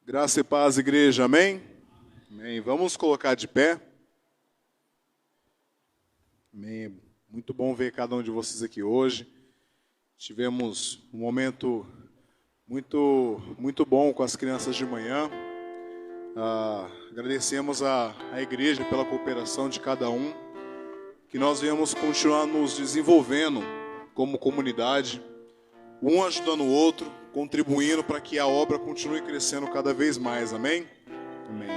Graça e paz, igreja, amém? Amém. Vamos colocar de pé. Amém. Muito bom ver cada um de vocês aqui hoje. Tivemos um momento muito bom com as crianças de manhã. Agradecemos à igreja pela cooperação de cada um. Que nós venhamos continuar nos desenvolvendo como comunidade, um ajudando o outro, contribuindo para que a obra continue crescendo cada vez mais, amém? Amém.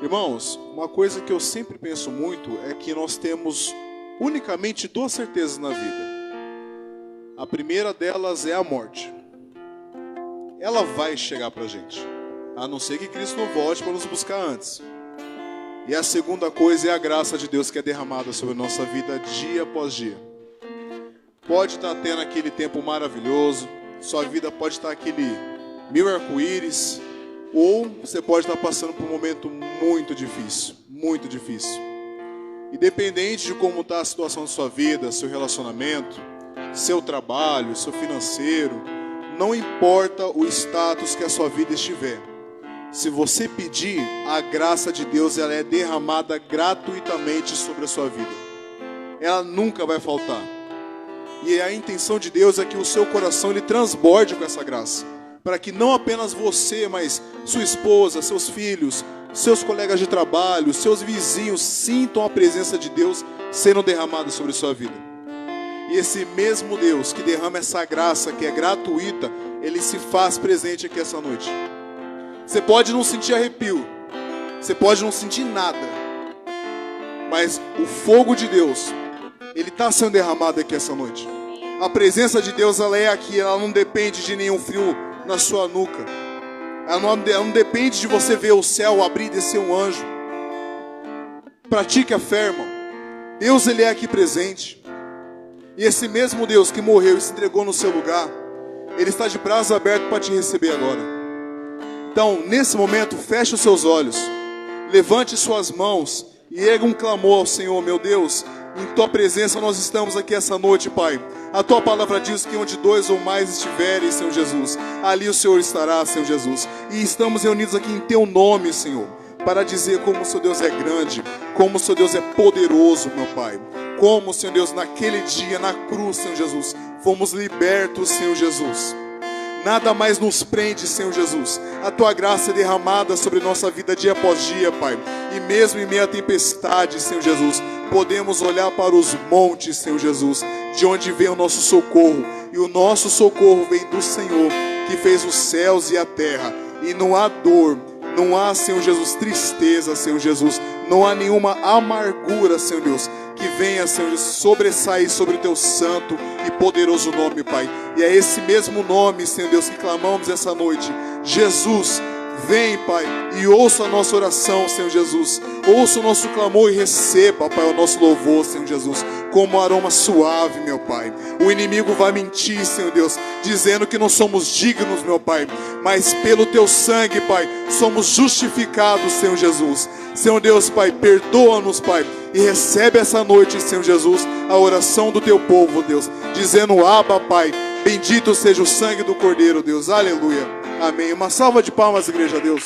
Irmãos, uma coisa que eu sempre penso muito é que nós temos unicamente duas certezas na vida. A primeira delas é a morte. Ela vai chegar para a gente, a não ser que Cristo não volte para nos buscar antes. E a segunda coisa é a graça de Deus que é derramada sobre a nossa vida dia após dia. Pode estar tendo aquele tempo maravilhoso, sua vida pode estar aquele mil arco-íris, ou você pode estar passando por um momento muito difícil, muito difícil. Independente de como está a situação da sua vida, seu relacionamento, seu trabalho, seu financeiro, não importa o status que a sua vida estiver. Se você pedir, a graça de Deus ela é derramada gratuitamente sobre a sua vida. Ela nunca vai faltar. E a intenção de Deus é que o seu coração ele transborde com essa graça. Para que não apenas você, mas sua esposa, seus filhos, seus colegas de trabalho, seus vizinhos sintam a presença de Deus sendo derramada sobre a sua vida. E esse mesmo Deus que derrama essa graça que é gratuita, ele se faz presente aqui essa noite. Você pode não sentir arrepio, você pode não sentir nada, mas o fogo de Deus, ele está sendo derramado aqui essa noite. A presença de Deus, ela é aqui, ela não depende de nenhum frio na sua nuca. Ela não depende de você ver o céu abrir e descer um anjo. Pratique a fé, irmão. Deus, ele é aqui presente. E esse mesmo Deus que morreu e se entregou no seu lugar, ele está de braços abertos para te receber agora. Então, nesse momento, feche os seus olhos, levante suas mãos e erga um clamor ao Senhor. Meu Deus, em tua presença nós estamos aqui essa noite, Pai. A tua palavra diz que onde dois ou mais estiverem, Senhor Jesus, ali o Senhor estará, Senhor Jesus. E estamos reunidos aqui em teu nome, Senhor, para dizer como o Senhor Deus é grande, como o Senhor Deus é poderoso, meu Pai. Como, Senhor Deus, naquele dia, na cruz, Senhor Jesus, fomos libertos, Senhor Jesus. Nada mais nos prende, Senhor Jesus. A tua graça é derramada sobre nossa vida dia após dia, Pai. E mesmo em meio à tempestade, Senhor Jesus, podemos olhar para os montes, Senhor Jesus, de onde vem o nosso socorro. E o nosso socorro vem do Senhor, que fez os céus e a terra. E não há dor, não há, Senhor Jesus, tristeza, Senhor Jesus. Não há nenhuma amargura, Senhor Deus, que venha, Senhor Jesus, sobressair sobre o teu santo e poderoso nome, Pai. E é esse mesmo nome, Senhor Deus, que clamamos essa noite. Jesus, vem, Pai, e ouça a nossa oração, Senhor Jesus. Ouça o nosso clamor e receba, Pai, o nosso louvor, Senhor Jesus, como um aroma suave, meu Pai. O inimigo vai mentir, Senhor Deus, dizendo que não somos dignos, meu Pai. Mas pelo teu sangue, Pai, somos justificados, Senhor Jesus. Senhor Deus, Pai, perdoa-nos, Pai. E recebe essa noite, Senhor Jesus, a oração do teu povo, Deus, dizendo: Abba, Pai, bendito seja o sangue do Cordeiro, Deus. Aleluia. Amém. Uma salva de palmas, igreja, a Deus.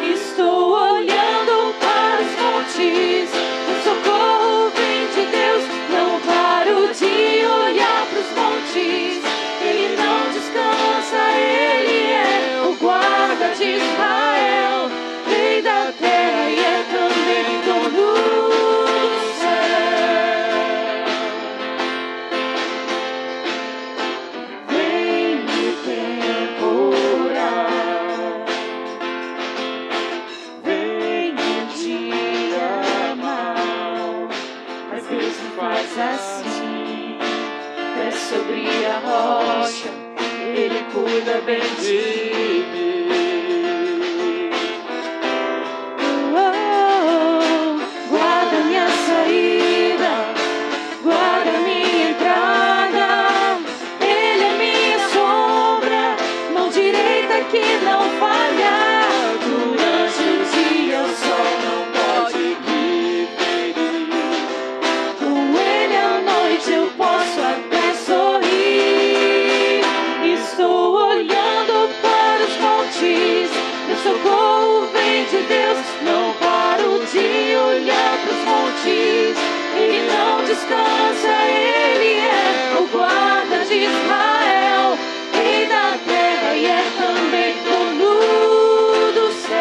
Estou olhando para os montes. Deus me faz assim. É sobre a rocha, Ele cuida bem de mim. Guarda minha saída, guarda minha entrada. Ele é minha sombra, mão direita que não falha. Durante o dia o sol não pode me ferir. Com Ele à noite eu posso até sorrir. Estou olhando para os montes, meu socorro vem de Deus. Não paro de olhar para os montes, Ele não descansa. Ele é o guarda de Israel, Rei da terra e é também dono do céu.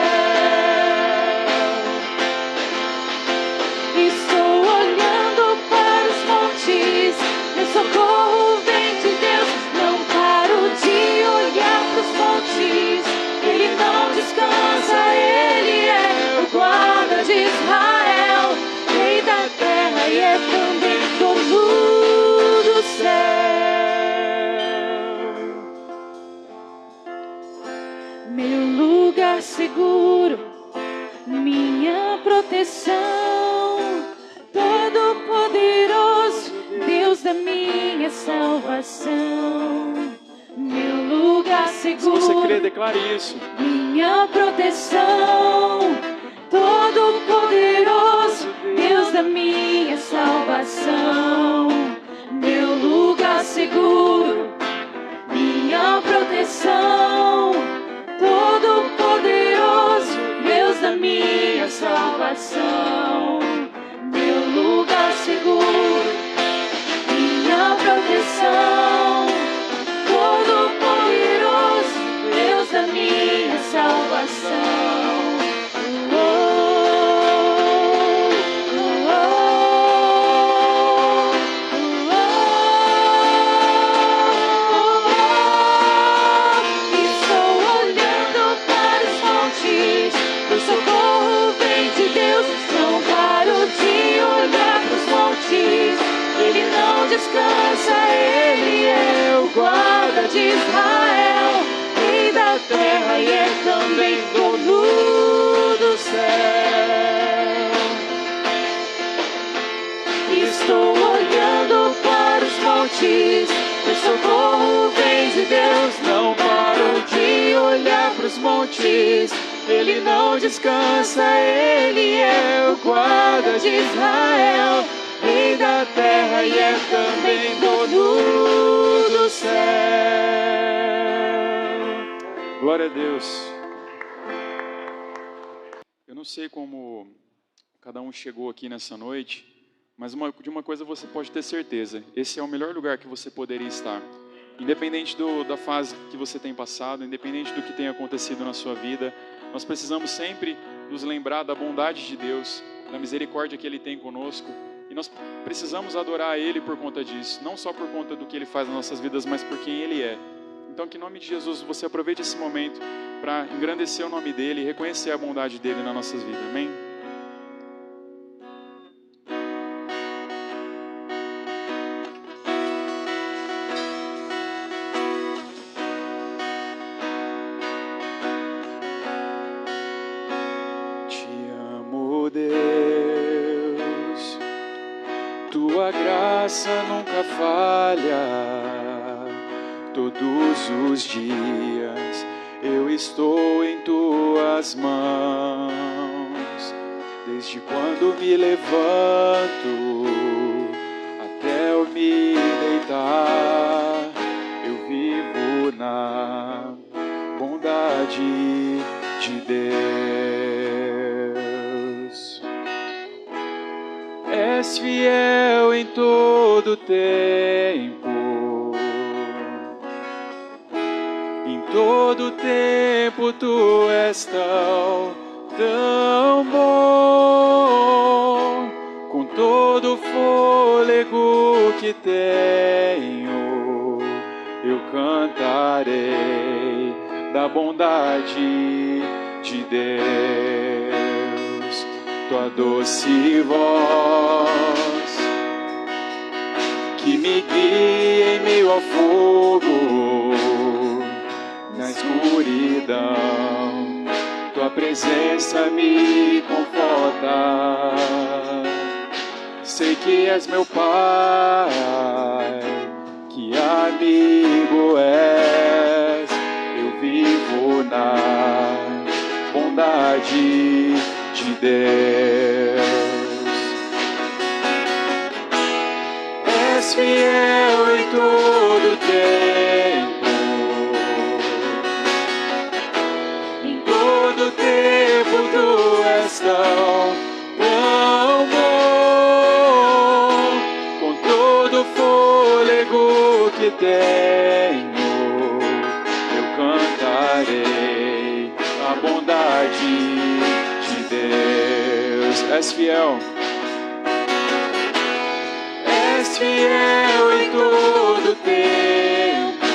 Estou olhando para os montes, meu socorro vem de Deus. Não paro de olhar para os montes, Ele não descansa. Ele é o guarda de Israel, Rei da terra e é também dono do céu. Meu lugar seguro, minha proteção, Todo-Poderoso, Deus da minha salvação. Meu lugar seguro, Se você crê, declare isso. minha proteção, Todo-Poderoso, Deus da minha salvação. Meu lugar seguro, minha proteção, Todo-Poderoso, Deus da minha salvação. Meu lugar seguro, minha proteção, Todo-Poderoso, Deus da minha salvação. Estou olhando para os montes, meu socorro vem de Deus. Não paro de olhar para os montes, Ele não descansa. Ele é o guarda de Israel, Rei da terra e é também dono do céu. Estou olhando para os montes, meu socorro vem de Deus. Não paro de olhar para os montes, Ele não descansa. Ele é o guarda de Israel, Rei da terra e é também dono do céu. Glória a Deus. Eu não sei como cada um chegou aqui nessa noite, mas de uma coisa você pode ter certeza: esse é o melhor lugar que você poderia estar. Independente da fase que você tem passado, independente do que tem acontecido na sua vida, nós precisamos sempre nos lembrar da bondade de Deus, da misericórdia que Ele tem conosco, e nós precisamos adorar a Ele por conta disso, não só por conta do que Ele faz nas nossas vidas, mas por quem Ele é. Então, que em nome de Jesus, você aproveite esse momento para engrandecer o nome dEle e reconhecer a bondade dEle nas nossas vidas. Amém? Te amo, Deus, Tua graça nunca falha. Todos os dias eu estou em Tuas mãos. Desde quando me levanto até eu me deitar, eu vivo na bondade de Deus. És fiel em todo tempo, em todo tempo Tu és tão bom. Com todo o fôlego que tenho, eu cantarei da bondade de Deus. Tua doce voz que me guia em meio ao fogo, na escuridão. Tua presença me conforta. Sei que és meu Pai, que amigo és. Eu vivo na bondade de Deus. És fiel em todo tempo. Em todo tempo tu és tão bom. Com todo fôlego que tenho, eu cantarei a bondade de Deus. És fiel. És fiel em todo tempo.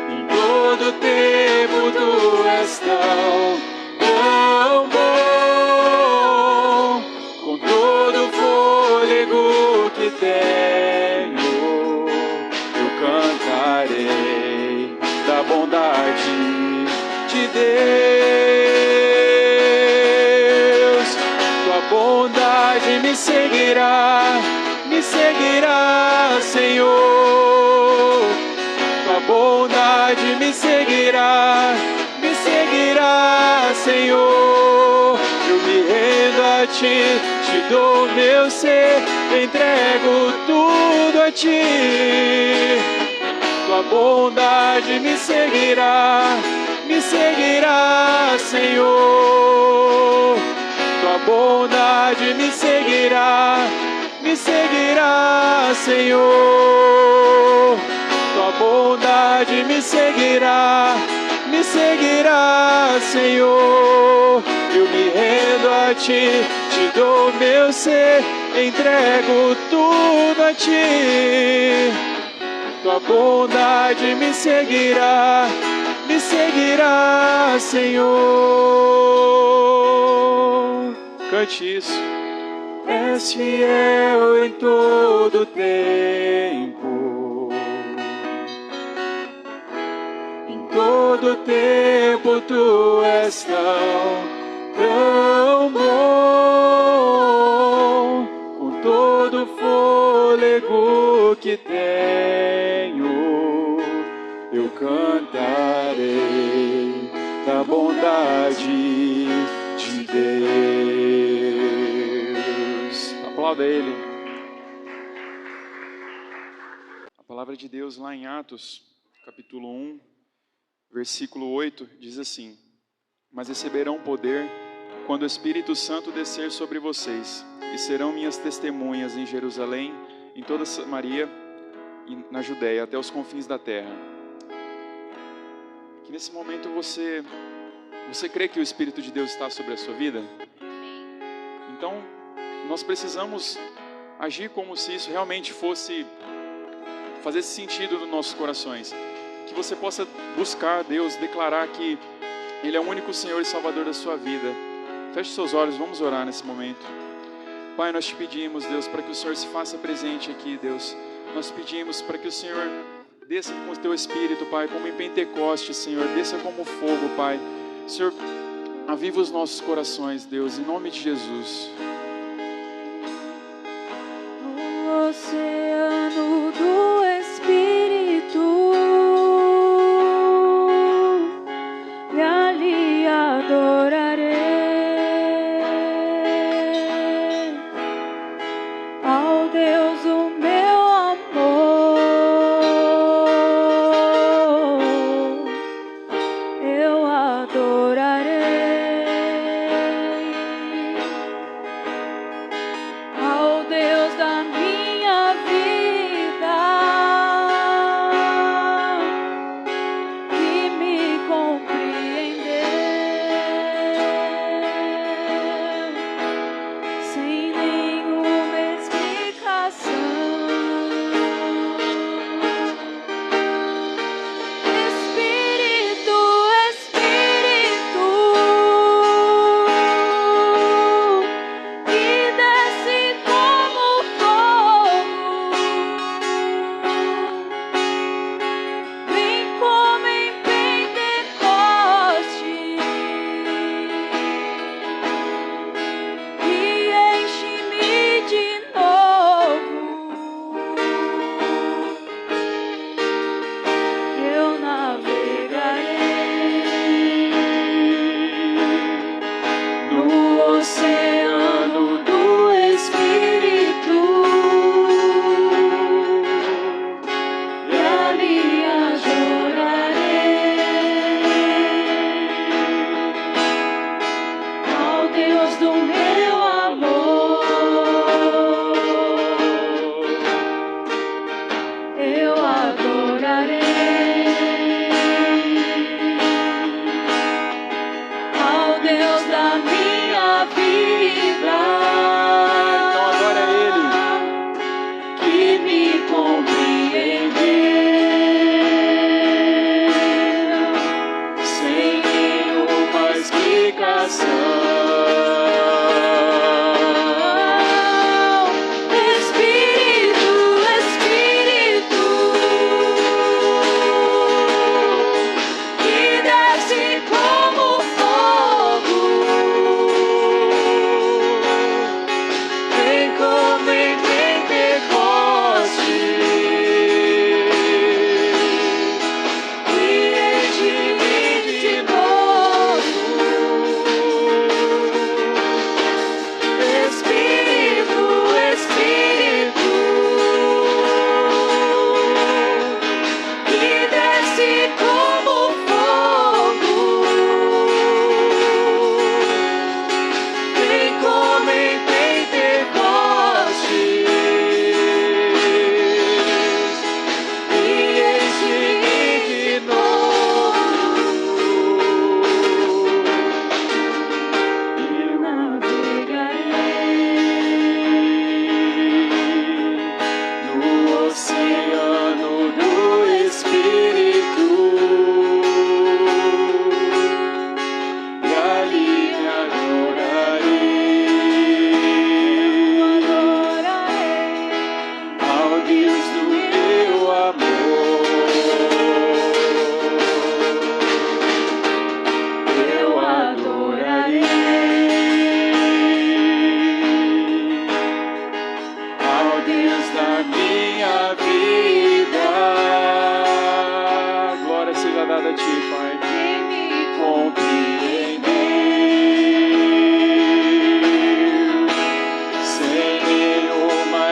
Em todo tempo tu és tão bom. Com todo fôlego que tenho, eu cantarei da bondade de Deus. Tua bondade me seguirá, Senhor. Tua bondade me seguirá, Senhor. Eu me rendo a ti, te dou meu ser, entrego tudo a ti. Tua bondade me seguirá, Senhor. Tua bondade me seguirá, Senhor. Tua bondade me seguirá, Senhor. Eu me rendo a ti, te dou meu ser, entrego tudo a ti. Tua bondade me seguirá, Senhor. Cante isso. És fiel em todo tempo. Em todo tempo tu és tão bom. Com todo fôlego que tenho, eu cantarei da bondade de Deus. Aplauda Ele. A palavra de Deus lá em Atos, capítulo 1, versículo 8, diz assim: mas receberão poder quando o Espírito Santo descer sobre vocês, e serão minhas testemunhas em Jerusalém, em toda Samaria e na Judéia, até os confins da terra. Que nesse momento você crê que o Espírito de Deus está sobre a sua vida? Então, nós precisamos agir como se isso realmente fosse fazer sentido nos nossos corações. Que você possa buscar Deus, declarar que Ele é o único Senhor e Salvador da sua vida. Feche seus olhos, vamos orar nesse momento. Pai, nós te pedimos, Deus, para que o Senhor se faça presente aqui, Deus. Nós pedimos para que o Senhor desça com o teu Espírito, Pai, como em Pentecostes, Senhor. Desça como fogo, Pai. Senhor, aviva os nossos corações, Deus, em nome de Jesus. O oceano do Espírito, e ali adorarei ao Deus o meu amor, eu adorarei ao Deus da minha vida.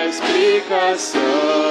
explicação.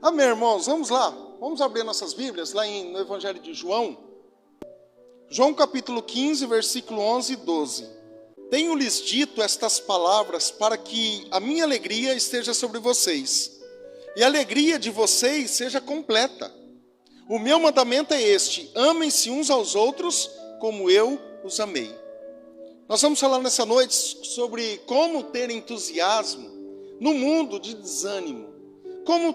Amém, irmãos, vamos lá. Vamos abrir nossas Bíblias lá no Evangelho de João. João capítulo 15, versículo 11 e 12. Tenho-lhes dito estas palavras para que a minha alegria esteja sobre vocês, e a alegria de vocês seja completa. O meu mandamento é este: amem-se uns aos outros como eu os amei. Nós vamos falar nessa noite sobre como ter entusiasmo no mundo de desânimo. Como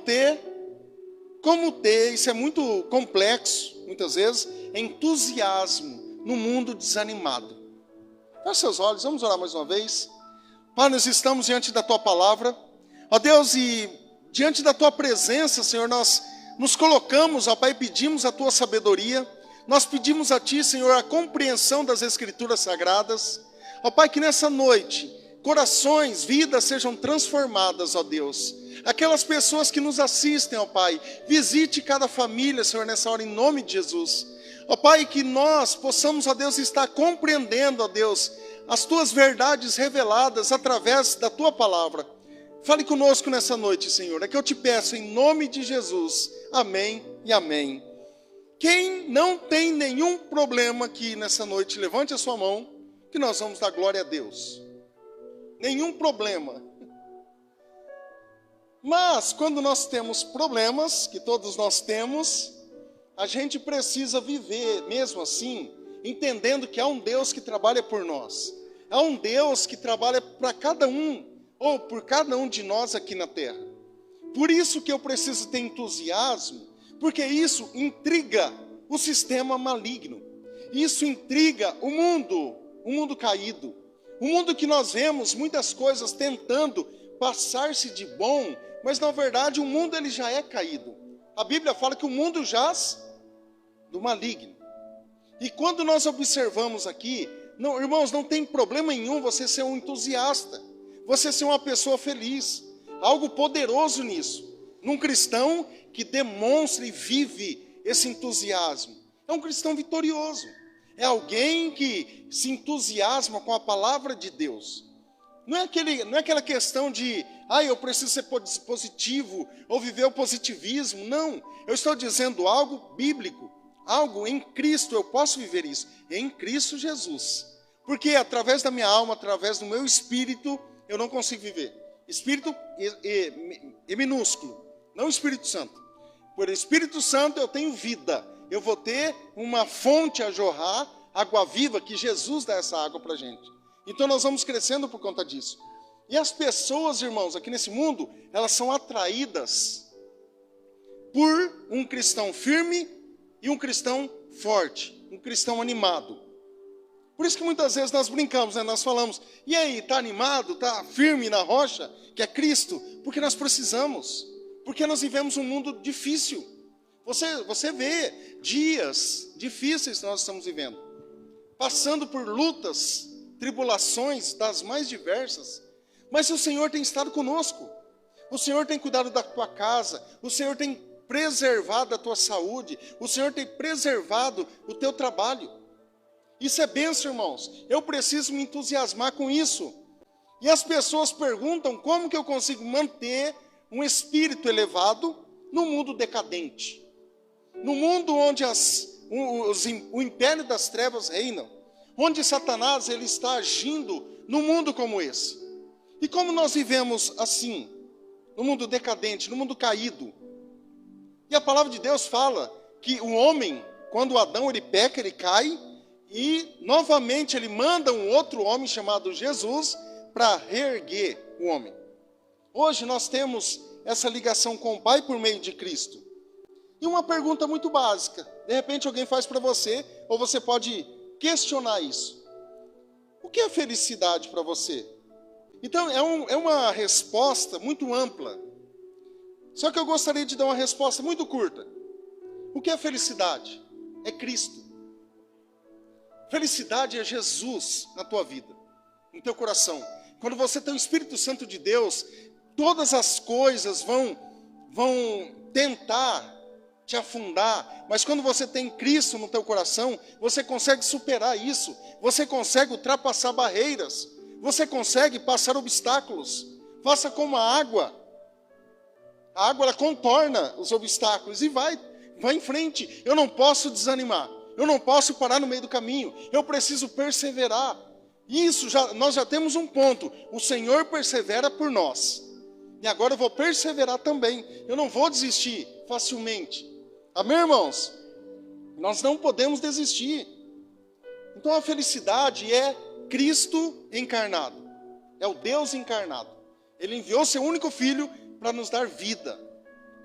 ter, isso é muito complexo, muitas vezes, entusiasmo no mundo desanimado. Feche seus olhos, vamos orar mais uma vez. Pai, nós estamos diante da Tua palavra. Ó Deus, e diante da Tua presença, Senhor, nós nos colocamos, ó Pai, e pedimos a Tua sabedoria. Nós pedimos a Ti, Senhor, a compreensão das Escrituras Sagradas. Ó Pai, que nessa noite, corações, vidas sejam transformadas, ó Deus. Aquelas pessoas que nos assistem, ó Pai, visite cada família, Senhor, nessa hora, em nome de Jesus. Ó Pai, que nós possamos, ó Deus, estar compreendendo, ó Deus, as Tuas verdades reveladas através da Tua palavra. Fale conosco nessa noite, Senhor, é que eu te peço em nome de Jesus. Amém e amém. Quem não tem nenhum problema aqui nessa noite, levante a sua mão, que nós vamos dar glória a Deus. Nenhum problema. Mas, quando nós temos problemas, que todos nós temos, a gente precisa viver, mesmo assim, entendendo que há um Deus que trabalha por nós. Há um Deus que trabalha para cada um, ou por cada um de nós aqui na terra. Por isso que eu preciso ter entusiasmo, porque isso intriga o sistema maligno. Isso intriga o mundo caído. O mundo que nós vemos muitas coisas tentando passar-se de bom, mas na verdade o mundo ele já é caído. A Bíblia fala que o mundo jaz do maligno. E quando nós observamos aqui, não, irmãos, não tem problema nenhum você ser um entusiasta, você ser uma pessoa feliz. Há algo poderoso nisso. Num cristão que demonstra e vive esse entusiasmo. É um cristão vitorioso. É alguém que se entusiasma com a palavra de Deus. Não é aquela questão de, eu preciso ser positivo, ou viver o positivismo. Não, eu estou dizendo algo bíblico, algo em Cristo, eu posso viver isso, em Cristo Jesus. Porque através da minha alma, através do meu espírito, eu não consigo viver. Espírito é minúsculo, não Espírito Santo. Por Espírito Santo eu tenho vida, eu vou ter uma fonte a jorrar, água viva, que Jesus dá essa água para a gente. Então nós vamos crescendo por conta disso. E as pessoas, irmãos, aqui nesse mundo, elas são atraídas por um cristão firme e um cristão forte, um cristão animado. Por isso que muitas vezes nós brincamos, né? Nós falamos, e aí, está animado, está firme na rocha, que é Cristo? Porque nós precisamos, porque nós vivemos um mundo difícil. Você vê dias difíceis que nós estamos vivendo, passando por lutas, tribulações das mais diversas, mas o Senhor tem estado conosco, o Senhor tem cuidado da tua casa, o Senhor tem preservado a tua saúde, o Senhor tem preservado o teu trabalho. Isso é bênção, irmãos. Eu preciso me entusiasmar com isso. E as pessoas perguntam como que eu consigo manter um espírito elevado no mundo decadente, no mundo onde o império das trevas reinam, onde Satanás ele está agindo num mundo como esse. E como nós vivemos assim, no mundo decadente, no mundo caído? E a palavra de Deus fala que o homem, quando Adão ele peca, ele cai, e novamente ele manda um outro homem chamado Jesus para reerguer o homem. Hoje nós temos essa ligação com o Pai por meio de Cristo. E uma pergunta muito básica, de repente alguém faz para você, ou você pode questionar isso. O que é felicidade para você? Então é uma resposta muito ampla. Só que eu gostaria de dar uma resposta muito curta. O que é felicidade? É Cristo. Felicidade é Jesus na tua vida, no teu coração. Quando você tem o Espírito Santo de Deus, todas as coisas vão tentar te afundar, mas quando você tem Cristo no teu coração, você consegue superar isso, você consegue ultrapassar barreiras, você consegue passar obstáculos. Faça como a água ela contorna os obstáculos e vai em frente. Eu não posso desanimar, eu não posso parar no meio do caminho, eu preciso perseverar. Isso, nós já temos um ponto, o Senhor persevera por nós, e agora eu vou perseverar também, eu não vou desistir facilmente. Amém, irmãos? Nós não podemos desistir. Então a felicidade é Cristo encarnado, é o Deus encarnado. Ele enviou seu único Filho para nos dar vida,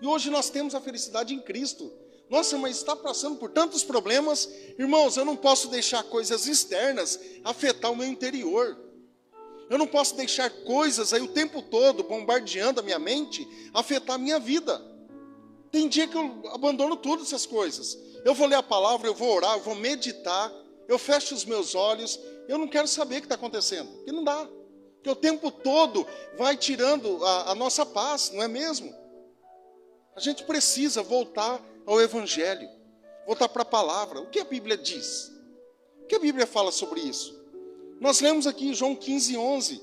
e hoje nós temos a felicidade em Cristo. Nossa, mas está passando por tantos problemas. Irmãos, eu não posso deixar coisas externas afetar o meu interior. Eu não posso deixar coisas aí o tempo todo bombardeando a minha mente, afetar a minha vida. Tem dia que eu abandono tudo essas coisas. Eu vou ler a palavra, eu vou orar, eu vou meditar, eu fecho os meus olhos, eu não quero saber o que está acontecendo, porque não dá. Porque o tempo todo vai tirando a nossa paz, não é mesmo? A gente precisa voltar ao Evangelho, voltar para a palavra. O que a Bíblia diz? O que a Bíblia fala sobre isso? Nós lemos aqui em João 15:11,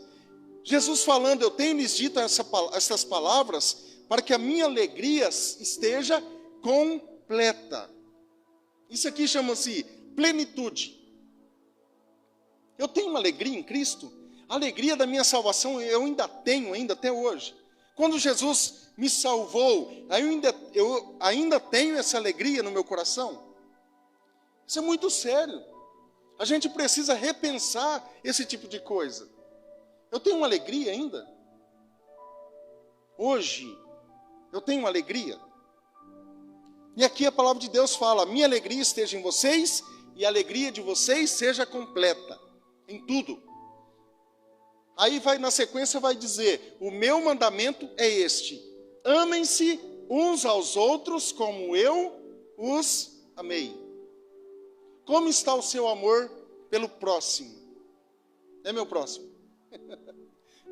Jesus falando: eu tenho lhes dito essas palavras para que a minha alegria esteja completa. Isso aqui chama-se plenitude. Eu tenho uma alegria em Cristo, a alegria da minha salvação eu ainda tenho, até hoje. Quando Jesus me salvou, eu ainda tenho essa alegria no meu coração. Isso é muito sério. A gente precisa repensar esse tipo de coisa. Eu tenho uma alegria ainda? Hoje, eu tenho uma alegria? E aqui a palavra de Deus fala: minha alegria esteja em vocês e a alegria de vocês seja completa, em tudo. Aí na sequência vai dizer: o meu mandamento é este: amem-se uns aos outros como eu os amei. Como está o seu amor pelo próximo? É meu próximo?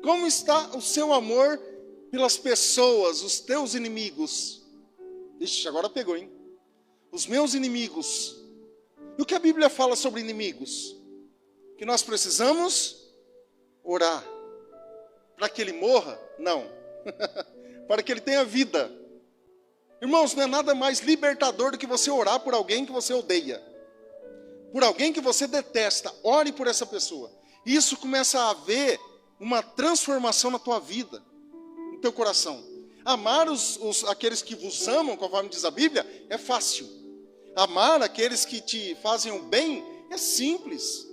Como está o seu amor pelas pessoas, os teus inimigos? Ixi, agora pegou, hein? Os meus inimigos. E o que a Bíblia fala sobre inimigos? Que nós precisamos orar. Para que ele morra? Não. Para que ele tenha vida. Irmãos, não é nada mais libertador do que você orar por alguém que você odeia, por alguém que você detesta. Ore por essa pessoa. Isso começa a haver uma transformação na tua vida, no teu coração. Amar aqueles que vos amam, conforme diz a Bíblia, é fácil. Amar aqueles que te fazem o bem é simples.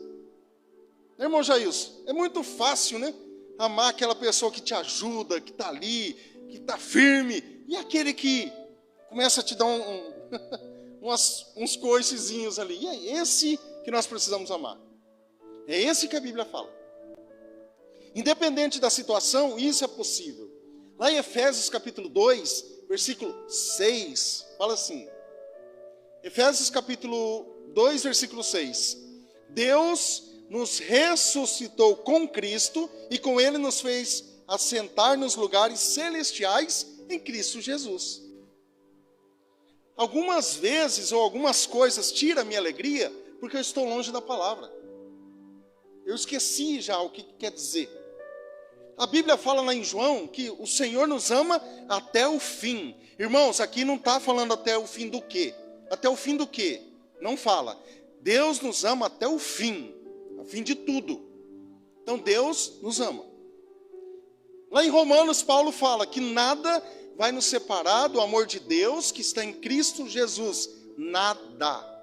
Irmão Jailson, é muito fácil, né? Amar aquela pessoa que te ajuda, que está ali, que está firme. E aquele que começa a te dar uns coicezinhos ali. E é esse que nós precisamos amar. É esse que a Bíblia fala. Independente da situação, isso é possível. Lá em Efésios capítulo 2, versículo 6, fala assim. Efésios capítulo 2, versículo 6. Deus nos ressuscitou com Cristo e com Ele nos fez assentar nos lugares celestiais em Cristo Jesus. Algumas vezes ou algumas coisas tiram a minha alegria porque eu estou longe da palavra. Eu esqueci já o que quer dizer. A Bíblia fala lá em João que o Senhor nos ama até o fim. Irmãos, aqui não está falando até o fim do quê? Até o fim do quê? Não fala. Deus nos ama até o fim de tudo. Então Deus nos ama. Lá em Romanos, Paulo fala que nada vai nos separar do amor de Deus que está em Cristo Jesus. Nada.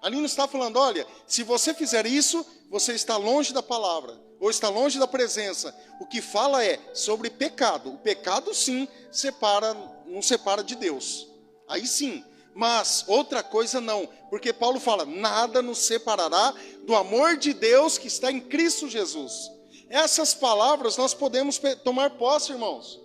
Ali não está falando, olha, se você fizer isso, você está longe da palavra, ou está longe da presença. O que fala é sobre pecado. O pecado, sim, não separa de Deus. Aí sim. Mas outra coisa não. Porque Paulo fala, nada nos separará do amor de Deus que está em Cristo Jesus. Essas palavras nós podemos tomar posse, irmãos.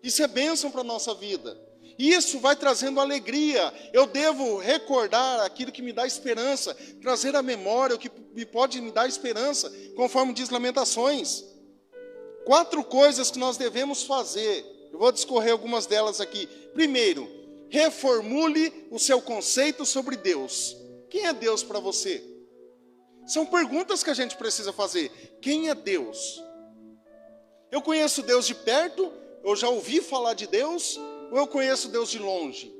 Isso é bênção para a nossa vida. Isso vai trazendo alegria. Eu devo recordar aquilo que me dá esperança, trazer à memória o que pode me dar esperança, conforme diz Lamentações. 4 coisas que nós devemos fazer. Eu vou discorrer algumas delas aqui. Primeiro, reformule o seu conceito sobre Deus. Quem é Deus para você? São perguntas que a gente precisa fazer. Quem é Deus? Eu conheço Deus de perto? Eu já ouvi falar de Deus? Ou eu conheço Deus de longe?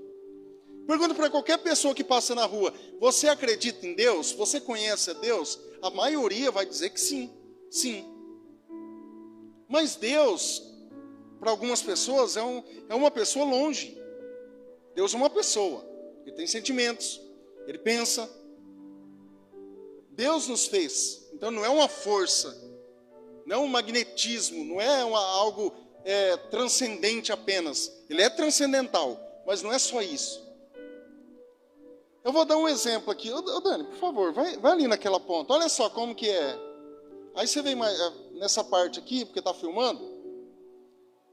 Pergunta para qualquer pessoa que passa na rua, você acredita em Deus? Você conhece a Deus? A maioria vai dizer que sim, sim. Mas Deus, para algumas pessoas, é uma pessoa longe. Deus é uma pessoa, ele tem sentimentos, ele pensa. Deus nos fez, então não é uma força, não é um magnetismo, não é algo transcendente apenas. Ele é transcendental, mas não é só isso. Eu vou dar um exemplo aqui. Ô Dani, por favor, vai ali naquela ponta. Olha só como que é. Aí você vem mais, nessa parte aqui, porque está filmando.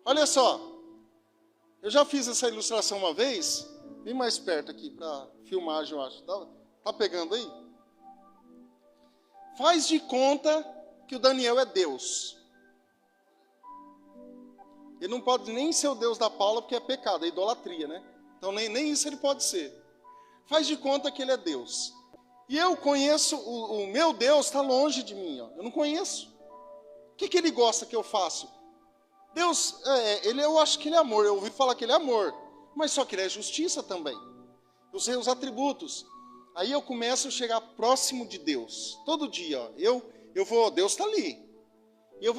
Olha só. Eu já fiz essa ilustração uma vez. Vem mais perto aqui para filmagem, eu acho. Tá pegando aí? Faz de conta que o Daniel é Deus. Ele não pode nem ser o Deus da Paula, porque é pecado, é idolatria, né? Então nem isso ele pode ser. Faz de conta que ele é Deus. E eu conheço, o meu Deus está longe de mim, ó. Eu não conheço. O que ele gosta que eu faço? Deus, eu acho que ele é amor, eu ouvi falar que ele é amor. Mas só que ele é justiça também. Eu sei os atributos. Aí eu começo a chegar próximo de Deus. Todo dia, ó, Deus está ali. E eu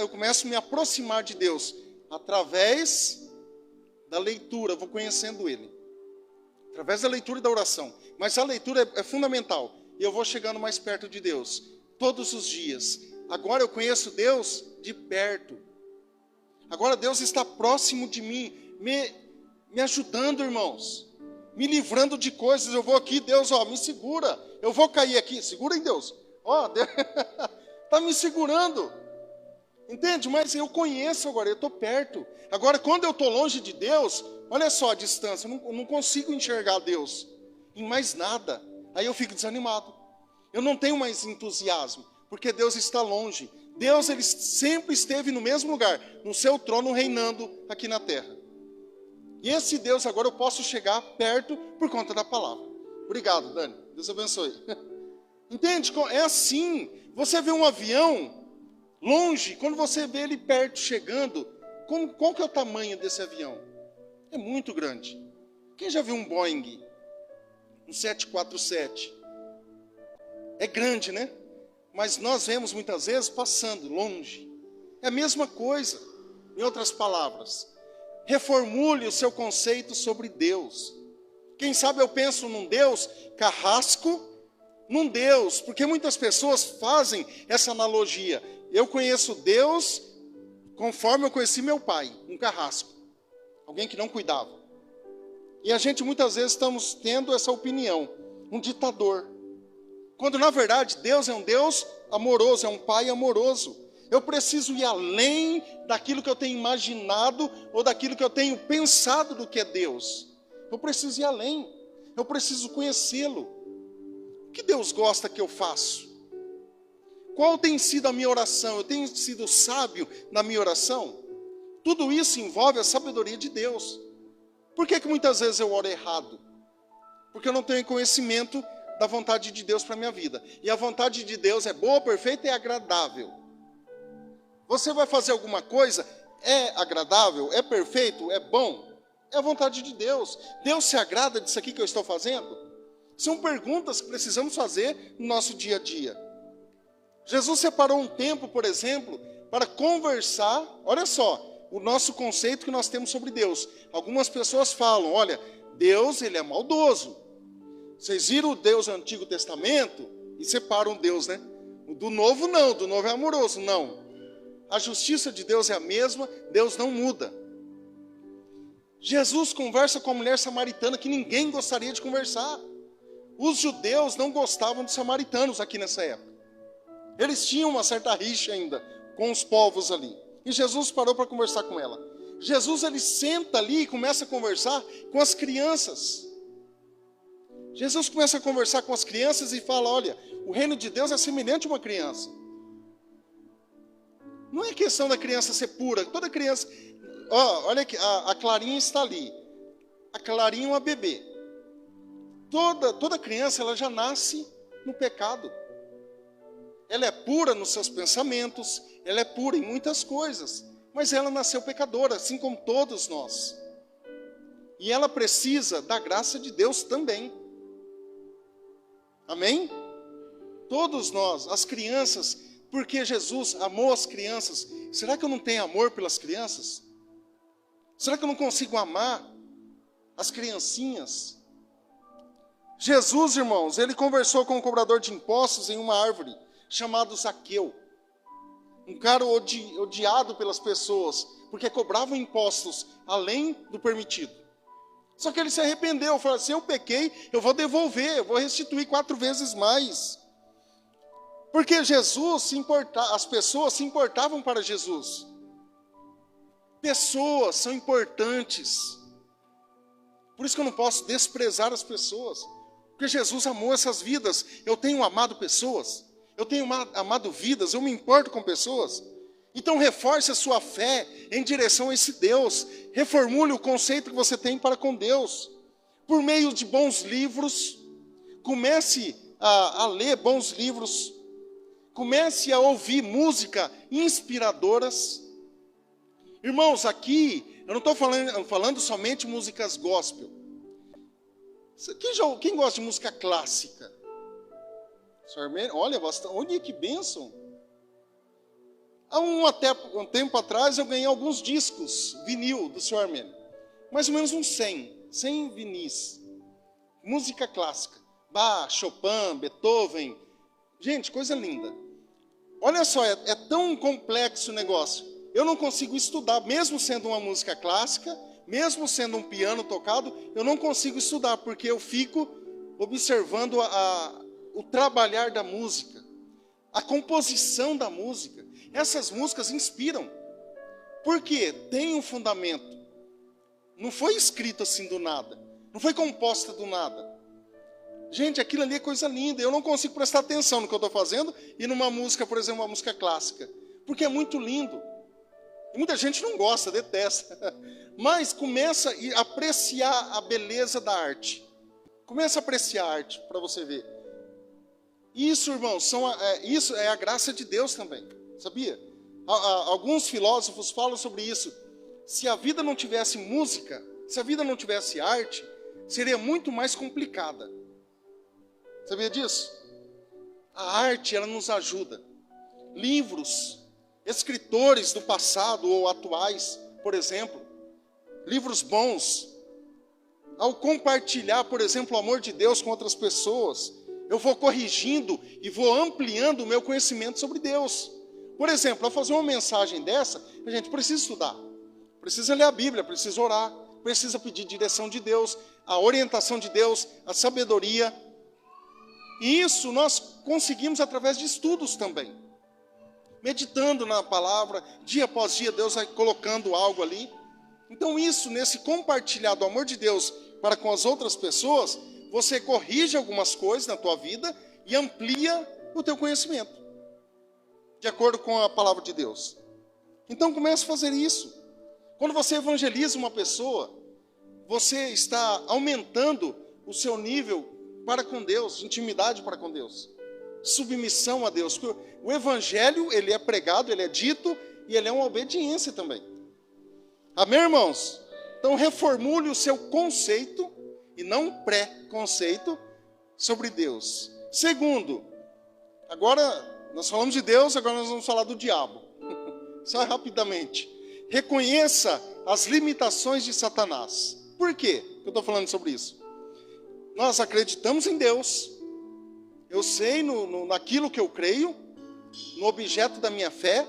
começo a me aproximar de Deus. Através da leitura, vou conhecendo Ele. Através da leitura e da oração. Mas a leitura é fundamental. E eu vou chegando mais perto de Deus. Todos os dias. Agora eu conheço Deus de perto. Agora Deus está próximo de mim. Me ajudando, irmãos. Me livrando de coisas. Eu vou aqui, Deus, ó, me segura. Eu vou cair aqui. Segura em Deus. Ó, Deus está me segurando. Entende? Mas eu conheço agora, eu estou perto. Agora, quando eu estou longe de Deus, olha só a distância, eu não consigo enxergar Deus em mais nada. Aí eu fico desanimado. Eu não tenho mais entusiasmo, porque Deus está longe. Deus, ele sempre esteve no mesmo lugar, no seu trono, reinando aqui na terra. E esse Deus, agora eu posso chegar perto por conta da palavra. Obrigado, Dani. Deus abençoe. Entende? É assim. Você vê um avião longe, quando você vê ele perto, chegando, qual que é o tamanho desse avião? É muito grande. Quem já viu um Boeing? Um 747? É grande, né? Mas nós vemos muitas vezes passando longe. É a mesma coisa. Em outras palavras, reformule o seu conceito sobre Deus. Quem sabe eu penso num Deus carrasco, num Deus, porque muitas pessoas fazem essa analogia. Eu conheço Deus conforme eu conheci meu pai, um carrasco. Alguém que não cuidava. E a gente muitas vezes estamos tendo essa opinião. Um ditador. Quando na verdade Deus é um Deus amoroso, é um pai amoroso. Eu preciso ir além daquilo que eu tenho imaginado ou daquilo que eu tenho pensado do que é Deus. Eu preciso ir além. Eu preciso conhecê-lo. O que Deus gosta que eu faço? Qual tem sido a minha oração? Eu tenho sido sábio na minha oração? Tudo isso envolve a sabedoria de Deus. Por que muitas vezes eu oro errado? Porque eu não tenho conhecimento da vontade de Deus para a minha vida. E a vontade de Deus é boa, perfeita e agradável. Você vai fazer alguma coisa, é agradável, é perfeito, é bom? É a vontade de Deus. Deus se agrada disso aqui que eu estou fazendo? São perguntas que precisamos fazer no nosso dia a dia. Jesus separou um tempo, por exemplo, para conversar. Olha só, o nosso conceito que nós temos sobre Deus. Algumas pessoas falam, olha, Deus, ele é maldoso. Vocês viram o Deus do Antigo Testamento e separam Deus, né? Do Novo não, do Novo é amoroso. Não. A justiça de Deus é a mesma, Deus não muda. Jesus conversa com a mulher samaritana que ninguém gostaria de conversar. Os judeus não gostavam dos samaritanos aqui nessa época. Eles tinham uma certa rixa ainda com os povos ali. E Jesus parou para conversar com ela. Jesus, ele senta ali e começa a conversar com as crianças. Jesus começa a conversar com as crianças e fala, olha, o reino de Deus é semelhante a uma criança. Não é questão da criança ser pura. Toda criança... olha aqui, a Clarinha está ali. A Clarinha é uma bebê. Toda criança, ela já nasce no pecado. Ela é pura nos seus pensamentos, ela é pura em muitas coisas, mas ela nasceu pecadora, assim como todos nós. E ela precisa da graça de Deus também. Amém? Todos nós, as crianças, porque Jesus amou as crianças. Será que eu não tenho amor pelas crianças? Será que eu não consigo amar as criancinhas? Jesus, irmãos, ele conversou com um cobrador de impostos em uma árvore, chamado Zaqueu. Um cara odiado pelas pessoas, porque cobravam impostos além do permitido. Só que ele se arrependeu, falou, se eu pequei, eu vou devolver, eu vou restituir 4 vezes mais. Porque Jesus se importava, as pessoas se importavam para Jesus. Pessoas são importantes. Por isso que eu não posso desprezar as pessoas. Porque Jesus amou essas vidas. Eu tenho amado pessoas. Eu tenho amado vidas. Eu me importo com pessoas. Então reforce a sua fé em direção a esse Deus. Reformule o conceito que você tem para com Deus. Por meio de bons livros. Comece a ler bons livros. Comece a ouvir música inspiradoras. Irmãos, aqui eu não estou falando somente músicas gospel. Quem gosta de música clássica? Olha, olha que bênção. Há um tempo atrás eu ganhei alguns discos vinil do Sr. Armênio. Mais ou menos uns 100 vinis. Música clássica. Bach, Chopin, Beethoven. Gente, coisa linda. Olha só, é tão complexo o negócio. Eu não consigo estudar, mesmo sendo uma música clássica, mesmo sendo um piano tocado, eu não consigo estudar, porque eu fico observando o trabalhar da música, a composição da música. Essas músicas inspiram. Por quê? Tem um fundamento. Não foi escrito assim do nada. Não foi composta do nada. Gente, aquilo ali é coisa linda. Eu não consigo prestar atenção no que eu estou fazendo e numa música, por exemplo, uma música clássica. Porque é muito lindo. E muita gente não gosta, detesta. Mas começa a apreciar a beleza da arte. Começa a apreciar a arte para você ver. Isso, irmãos, isso é a graça de Deus também. Sabia? Alguns filósofos falam sobre isso. Se a vida não tivesse música, se a vida não tivesse arte, seria muito mais complicada. Sabia disso? A arte, ela nos ajuda. Livros, escritores do passado ou atuais, por exemplo, livros bons. Ao compartilhar, por exemplo, o amor de Deus com outras pessoas, eu vou corrigindo e vou ampliando o meu conhecimento sobre Deus. Por exemplo, ao fazer uma mensagem dessa, a gente precisa estudar, precisa ler a Bíblia, precisa orar, precisa pedir direção de Deus, a orientação de Deus, a sabedoria. E isso nós conseguimos através de estudos também. Meditando na palavra, dia após dia, Deus vai colocando algo ali. Então isso, nesse compartilhar do amor de Deus para com as outras pessoas, você corrige algumas coisas na tua vida e amplia o teu conhecimento, de acordo com a palavra de Deus. Então comece a fazer isso. Quando você evangeliza uma pessoa, você está aumentando o seu nível para com Deus, intimidade para com Deus, submissão a Deus. O evangelho, ele é pregado, ele é dito e ele é uma obediência também. Amém, irmãos? Então reformule o seu conceito e não pré-conceito sobre Deus. Segundo, agora nós falamos de Deus, agora nós vamos falar do diabo. só rapidamente. Reconheça as limitações de Satanás. Por quê que eu estou falando sobre isso? Nós acreditamos em Deus. Eu sei naquilo que eu creio, no objeto da minha fé.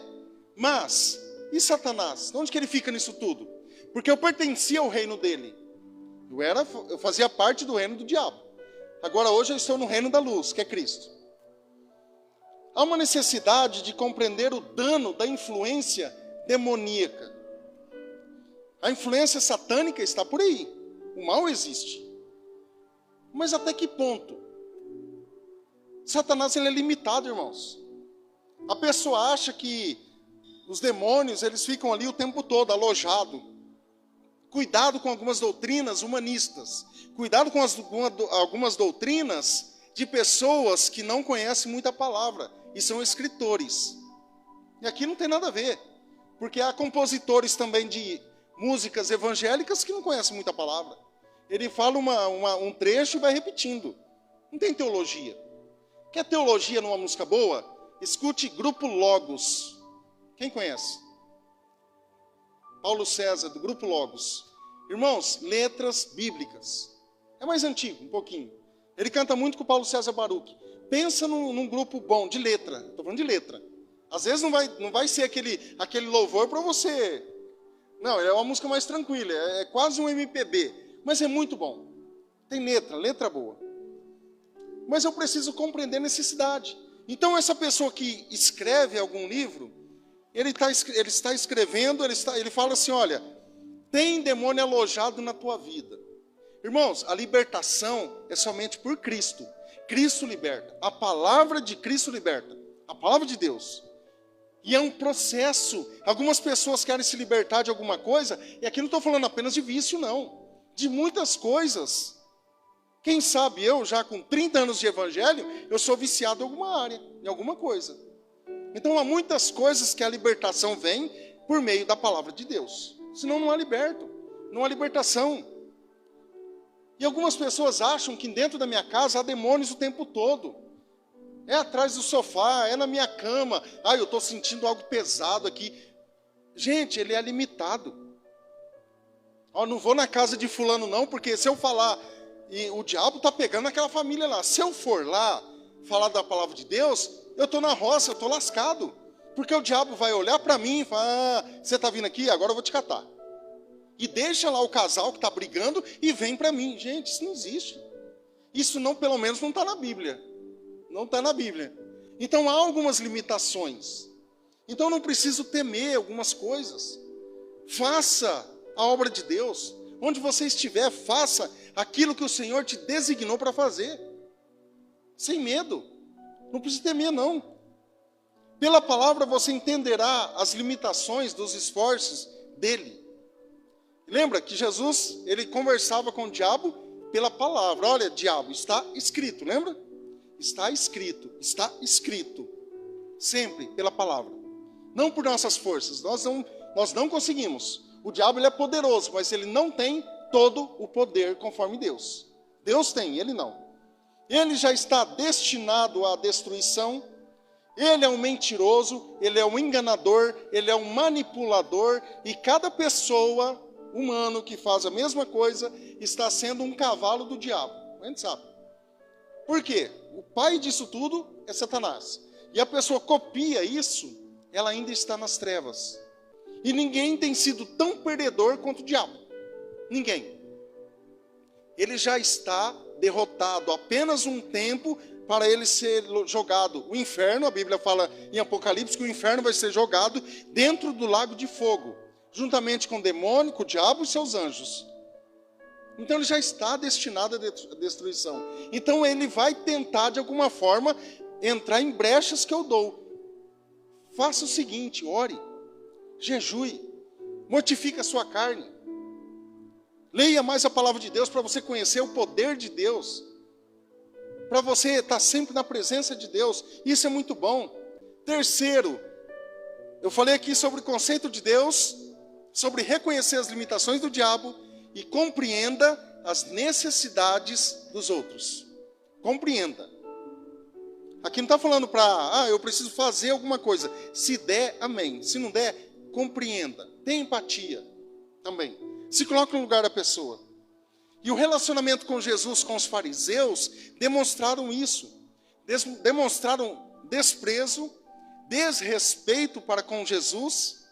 Mas, e Satanás? Onde que ele fica nisso tudo? Porque eu pertencia ao reino dele. Eu fazia parte do reino do diabo. Agora hoje eu estou no reino da luz, que é Cristo. Há uma necessidade de compreender o dano da influência demoníaca. A influência satânica está por aí. O mal existe. Mas até que ponto? Satanás ele é limitado, irmãos. A pessoa acha que os demônios eles ficam ali o tempo todo alojados. Cuidado com algumas doutrinas humanistas. Cuidado com algumas doutrinas de pessoas que não conhecem muito a palavra e são escritores. E aqui não tem nada a ver, porque há compositores também de músicas evangélicas que não conhecem muito a palavra. Ele fala um trecho e vai repetindo. Não tem teologia. Quer teologia numa música boa? Escute Grupo Logos. Quem conhece? Paulo César, do Grupo Logos. Irmãos, letras bíblicas. É mais antigo, um pouquinho. Ele canta muito com o Paulo César Baruch. Pensa num grupo bom, de letra. Estou falando de letra. Às vezes não vai ser aquele louvor para você. Não, é uma música mais tranquila. É quase um MPB. Mas é muito bom. Tem letra boa. Mas eu preciso compreender a necessidade. Então essa pessoa que escreve algum livro, ele está escrevendo, ele fala assim, olha, tem demônio alojado na tua vida. Irmãos, a libertação é somente por Cristo. Cristo liberta. A palavra de Cristo liberta. A palavra de Deus. E é um processo. Algumas pessoas querem se libertar de alguma coisa, e aqui não estou falando apenas de vício, não. De muitas coisas. Quem sabe eu, já com 30 anos de evangelho, eu sou viciado em alguma área, em alguma coisa. Então há muitas coisas que a libertação vem por meio da palavra de Deus. Senão não há liberto, não há libertação. E algumas pessoas acham que dentro da minha casa há demônios o tempo todo. É atrás do sofá, é na minha cama. Ah, eu estou sentindo algo pesado aqui. Gente, ele é limitado. Eu não vou na casa de fulano não, porque se eu falar, e o diabo está pegando aquela família lá. Se eu for lá falar da palavra de Deus, eu estou na roça, eu estou lascado. Porque o diabo vai olhar para mim e falar, você está vindo aqui, agora eu vou te catar. E deixa lá o casal que está brigando e vem para mim. Gente, isso não existe. Isso não, pelo menos não está na Bíblia. Não está na Bíblia. Então há algumas limitações. Então eu não preciso temer algumas coisas. Faça a obra de Deus. Onde você estiver, faça aquilo que o Senhor te designou para fazer. Sem medo. Não precisa temer, não. Pela palavra você entenderá as limitações dos esforços dele. Lembra que Jesus, ele conversava com o diabo pela palavra. Olha, diabo, está escrito, lembra? Está escrito, está escrito. Sempre pela palavra. Não por nossas forças, nós não conseguimos. O diabo ele é poderoso, mas ele não tem todo o poder conforme Deus. Deus tem, ele não. Ele já está destinado à destruição. Ele é um mentiroso, ele é um enganador, ele é um manipulador. E cada pessoa humano que faz a mesma coisa está sendo um cavalo do diabo. A gente sabe. Por quê? O pai disso tudo é Satanás. E a pessoa copia isso, ela ainda está nas trevas. E ninguém tem sido tão perdedor quanto o diabo. Ninguém. Ele já está derrotado. Apenas um tempo para ele ser jogado. O inferno, a Bíblia fala em Apocalipse que o inferno vai ser jogado dentro do lago de fogo. Juntamente com o demônio, com o diabo e seus anjos. Então ele já está destinado à destruição. Então ele vai tentar de alguma forma entrar em brechas que eu dou. Faça o seguinte, ore, jejue, mortifique a sua carne. Leia mais a palavra de Deus para você conhecer o poder de Deus. Para você estar sempre na presença de Deus. Isso é muito bom. Terceiro, eu falei aqui sobre o conceito de Deus, sobre reconhecer as limitações do diabo e compreenda as necessidades dos outros. Compreenda. Aqui não está falando para, eu preciso fazer alguma coisa. Se der, amém. Se não der, compreenda. Tenha empatia também. Se coloque no lugar da pessoa. E o relacionamento com Jesus, com os fariseus, demonstraram isso. Demonstraram desprezo, desrespeito para com Jesus.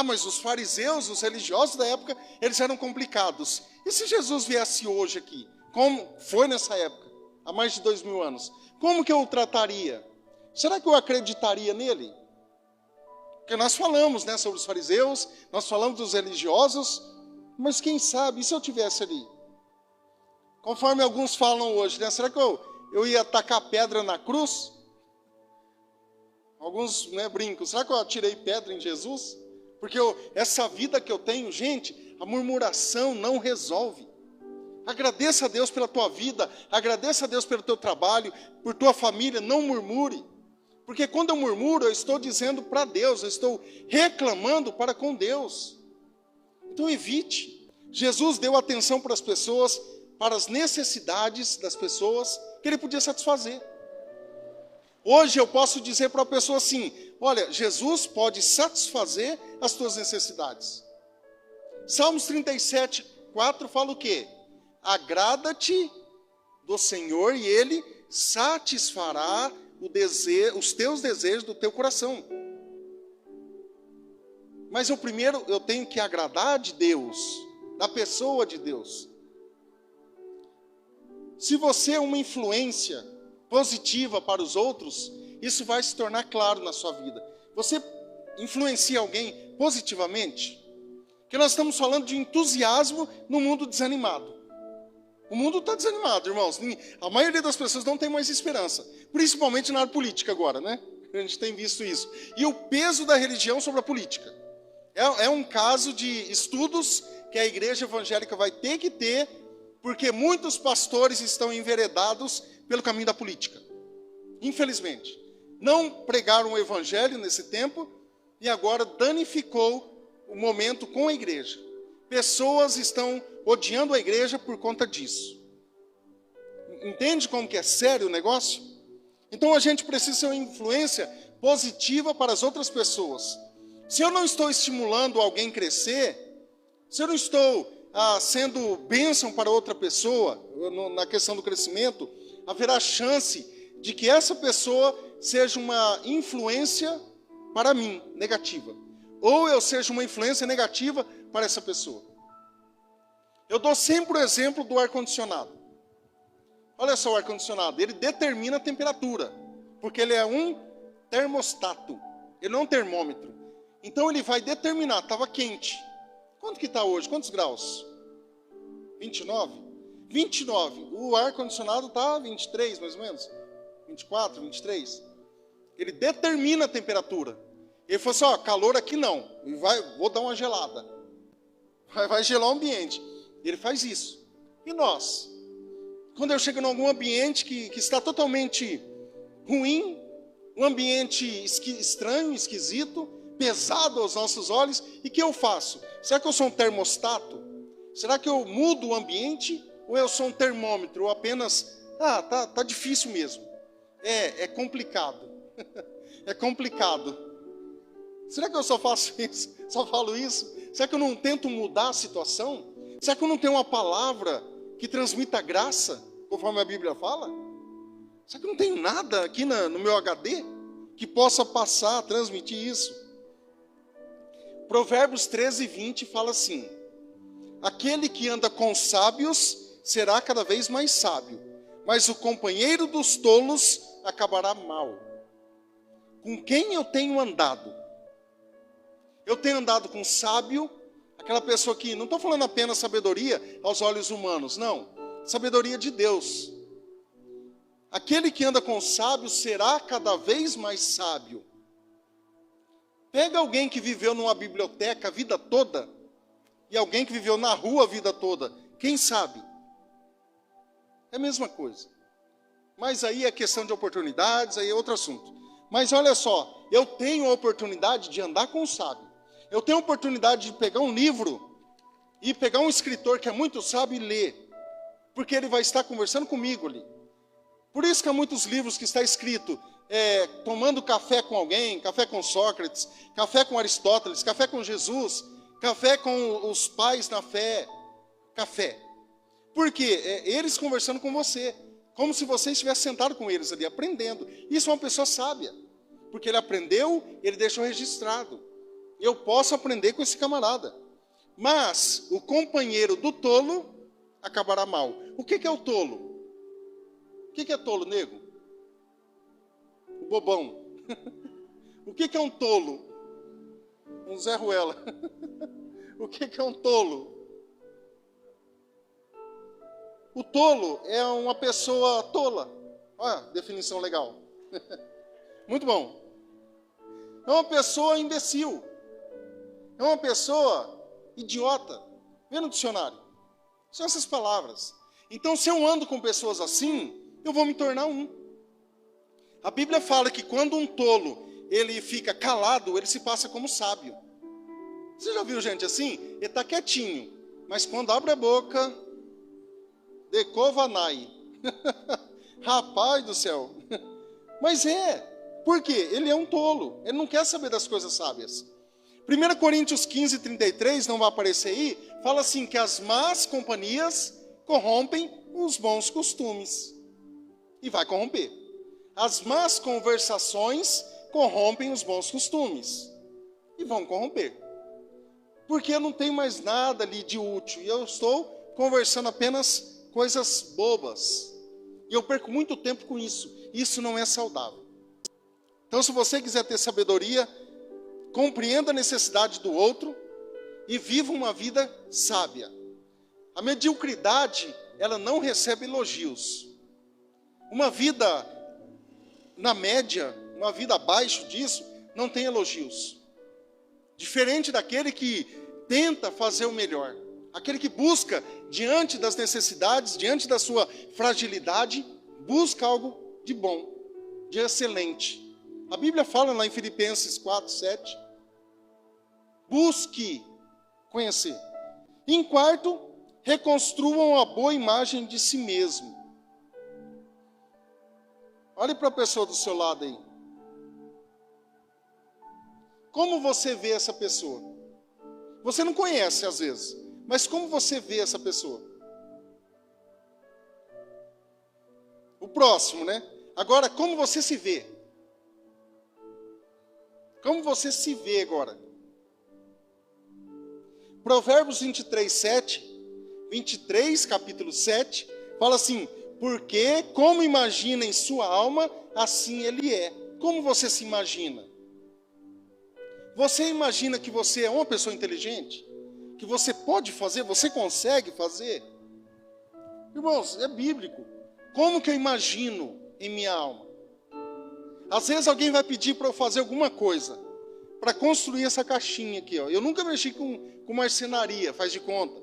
Mas os fariseus, os religiosos da época, eles eram complicados. E se Jesus viesse hoje aqui, como foi nessa época, há mais de 2000 anos, como que eu o trataria? Será que eu acreditaria nele? Porque nós falamos, né, sobre os fariseus, nós falamos dos religiosos, mas quem sabe, e se eu tivesse ali? Conforme alguns falam hoje, né, será que eu ia tacar pedra na cruz? Alguns, né, brincam, será que eu atirei pedra em Jesus? Porque essa vida que eu tenho, gente, a murmuração não resolve. Agradeça a Deus pela tua vida, agradeça a Deus pelo teu trabalho, por tua família, não murmure. Porque quando eu murmuro, eu estou dizendo para Deus, eu estou reclamando para com Deus. Então evite. Jesus deu atenção para as pessoas, para as necessidades das pessoas que ele podia satisfazer. Hoje eu posso dizer para a pessoa assim, olha, Jesus pode satisfazer as tuas necessidades. Salmos 37, 4 fala o quê? Agrada-te do Senhor e Ele satisfará os teus desejos do teu coração. Mas primeiro eu tenho que agradar de Deus, da pessoa de Deus. Se você é uma influência positiva para os outros, isso vai se tornar claro na sua vida. Você influencia alguém positivamente? Porque nós estamos falando de entusiasmo no mundo desanimado. O mundo está desanimado, irmãos. A maioria das pessoas não tem mais esperança. Principalmente na área política agora, né? A gente tem visto isso. E o peso da religião sobre a política. É um caso de estudos que a igreja evangélica vai ter que ter, porque muitos pastores estão enveredados pelo caminho da política. Infelizmente. Não pregaram o evangelho nesse tempo e agora danificou o momento com a igreja. Pessoas estão odiando a igreja por conta disso. Entende como que é sério o negócio? Então a gente precisa ser uma influência positiva para as outras pessoas. Se eu não estou estimulando alguém a crescer, se eu não estou sendo bênção para outra pessoa, na questão do crescimento, haverá chance de que essa pessoa seja uma influência para mim, negativa. Ou eu seja uma influência negativa para essa pessoa. Eu dou sempre o exemplo do ar-condicionado. Olha só o ar-condicionado, ele determina a temperatura, porque ele é um termostato, ele não é um termômetro. Então ele vai determinar, estava quente. Quanto que está hoje? Quantos graus? 29? 29. O ar-condicionado está 23, mais ou menos. 24, 23. Ele determina a temperatura. Ele falou assim, calor aqui não. Vou dar uma gelada. Vai gelar o ambiente. Ele faz isso. E nós? Quando eu chego em algum ambiente que está totalmente ruim, um ambiente estranho, esquisito, pesado aos nossos olhos, e que eu faço? Será que eu sou um termostato? Será que eu mudo o ambiente? Ou eu sou um termômetro? Ou apenas, tá difícil mesmo. É complicado. É complicado. Será que eu só faço isso? Só falo isso? Será que eu não tento mudar a situação? Será que eu não tenho uma palavra que transmita graça, conforme a Bíblia fala? Será que eu não tenho nada aqui no meu HD que possa passar, transmitir isso? Provérbios 13, 20 fala assim: aquele que anda com sábios será cada vez mais sábio, mas o companheiro dos tolos acabará mal. Com quem eu tenho andado? Eu tenho andado com sábio, aquela pessoa que, não estou falando apenas sabedoria aos olhos humanos, não, sabedoria de Deus. Aquele que anda com sábio será cada vez mais sábio. Pega alguém que viveu numa biblioteca a vida toda, e alguém que viveu na rua a vida toda, quem sabe? É a mesma coisa. Mas aí é questão de oportunidades, aí é outro assunto. Mas olha só, eu tenho a oportunidade de andar com o sábio. Eu tenho a oportunidade de pegar um livro e pegar um escritor que é muito sábio e ler. Porque ele vai estar conversando comigo ali. Por isso que há muitos livros que está escrito tomando café com alguém, café com Sócrates, café com Aristóteles, café com Jesus, café com os pais na fé, café. Por quê? Eles conversando com você, como se você estivesse sentado com eles ali, aprendendo. Isso é uma pessoa sábia, porque ele aprendeu, ele deixou registrado. Eu posso aprender com esse camarada. Mas o companheiro do tolo acabará mal. O que é o tolo? O que é tolo, nego? O bobão. O que é um tolo? Um Zé Ruela. O que é um tolo? O tolo é uma pessoa tola. Olha, definição legal. Muito bom. É uma pessoa imbecil. É uma pessoa idiota. Vê no dicionário. São essas palavras. Então, se eu ando com pessoas assim, eu vou me tornar um. A Bíblia fala que quando um tolo ele fica calado, ele se passa como sábio. Você já viu gente assim? Ele está quietinho, mas quando abre a boca, decovanai. Rapaz do céu. Mas por quê? Ele é um tolo, ele não quer saber das coisas sábias. 1 Coríntios 15, 33, não vai aparecer aí, fala assim, que as más companhias corrompem os bons costumes. E vai corromper. As más conversações corrompem os bons costumes. E vão corromper. Porque eu não tenho mais nada ali de útil. E eu estou conversando apenas coisas bobas. E eu perco muito tempo com isso. Isso não é saudável. Então, se você quiser ter sabedoria, compreenda a necessidade do outro e viva uma vida sábia. A mediocridade, ela não recebe elogios. Uma vida na média, uma vida abaixo disso, não tem elogios. Diferente daquele que tenta fazer o melhor. Aquele que busca, diante das necessidades, diante da sua fragilidade, busca algo de bom, de excelente. A Bíblia fala lá em Filipenses 4, 7. Busque conhecer. Em quarto, reconstruam a boa imagem de si mesmo. Olhe para a pessoa do seu lado aí. Como você vê essa pessoa? Você não conhece às vezes, mas como você vê essa pessoa? O próximo, né? Agora, como você se vê? Como você se vê agora? Provérbios 23, 7, 23, capítulo 7, fala assim, porque como imagina em sua alma, assim ele é. Como você se imagina? Você imagina que você é uma pessoa inteligente? Que você pode fazer, você consegue fazer? Irmãos, é bíblico. Como que eu imagino em minha alma? Às vezes alguém vai pedir para eu fazer alguma coisa, para construir essa caixinha aqui. Ó. Eu nunca mexi com marcenaria, faz de conta.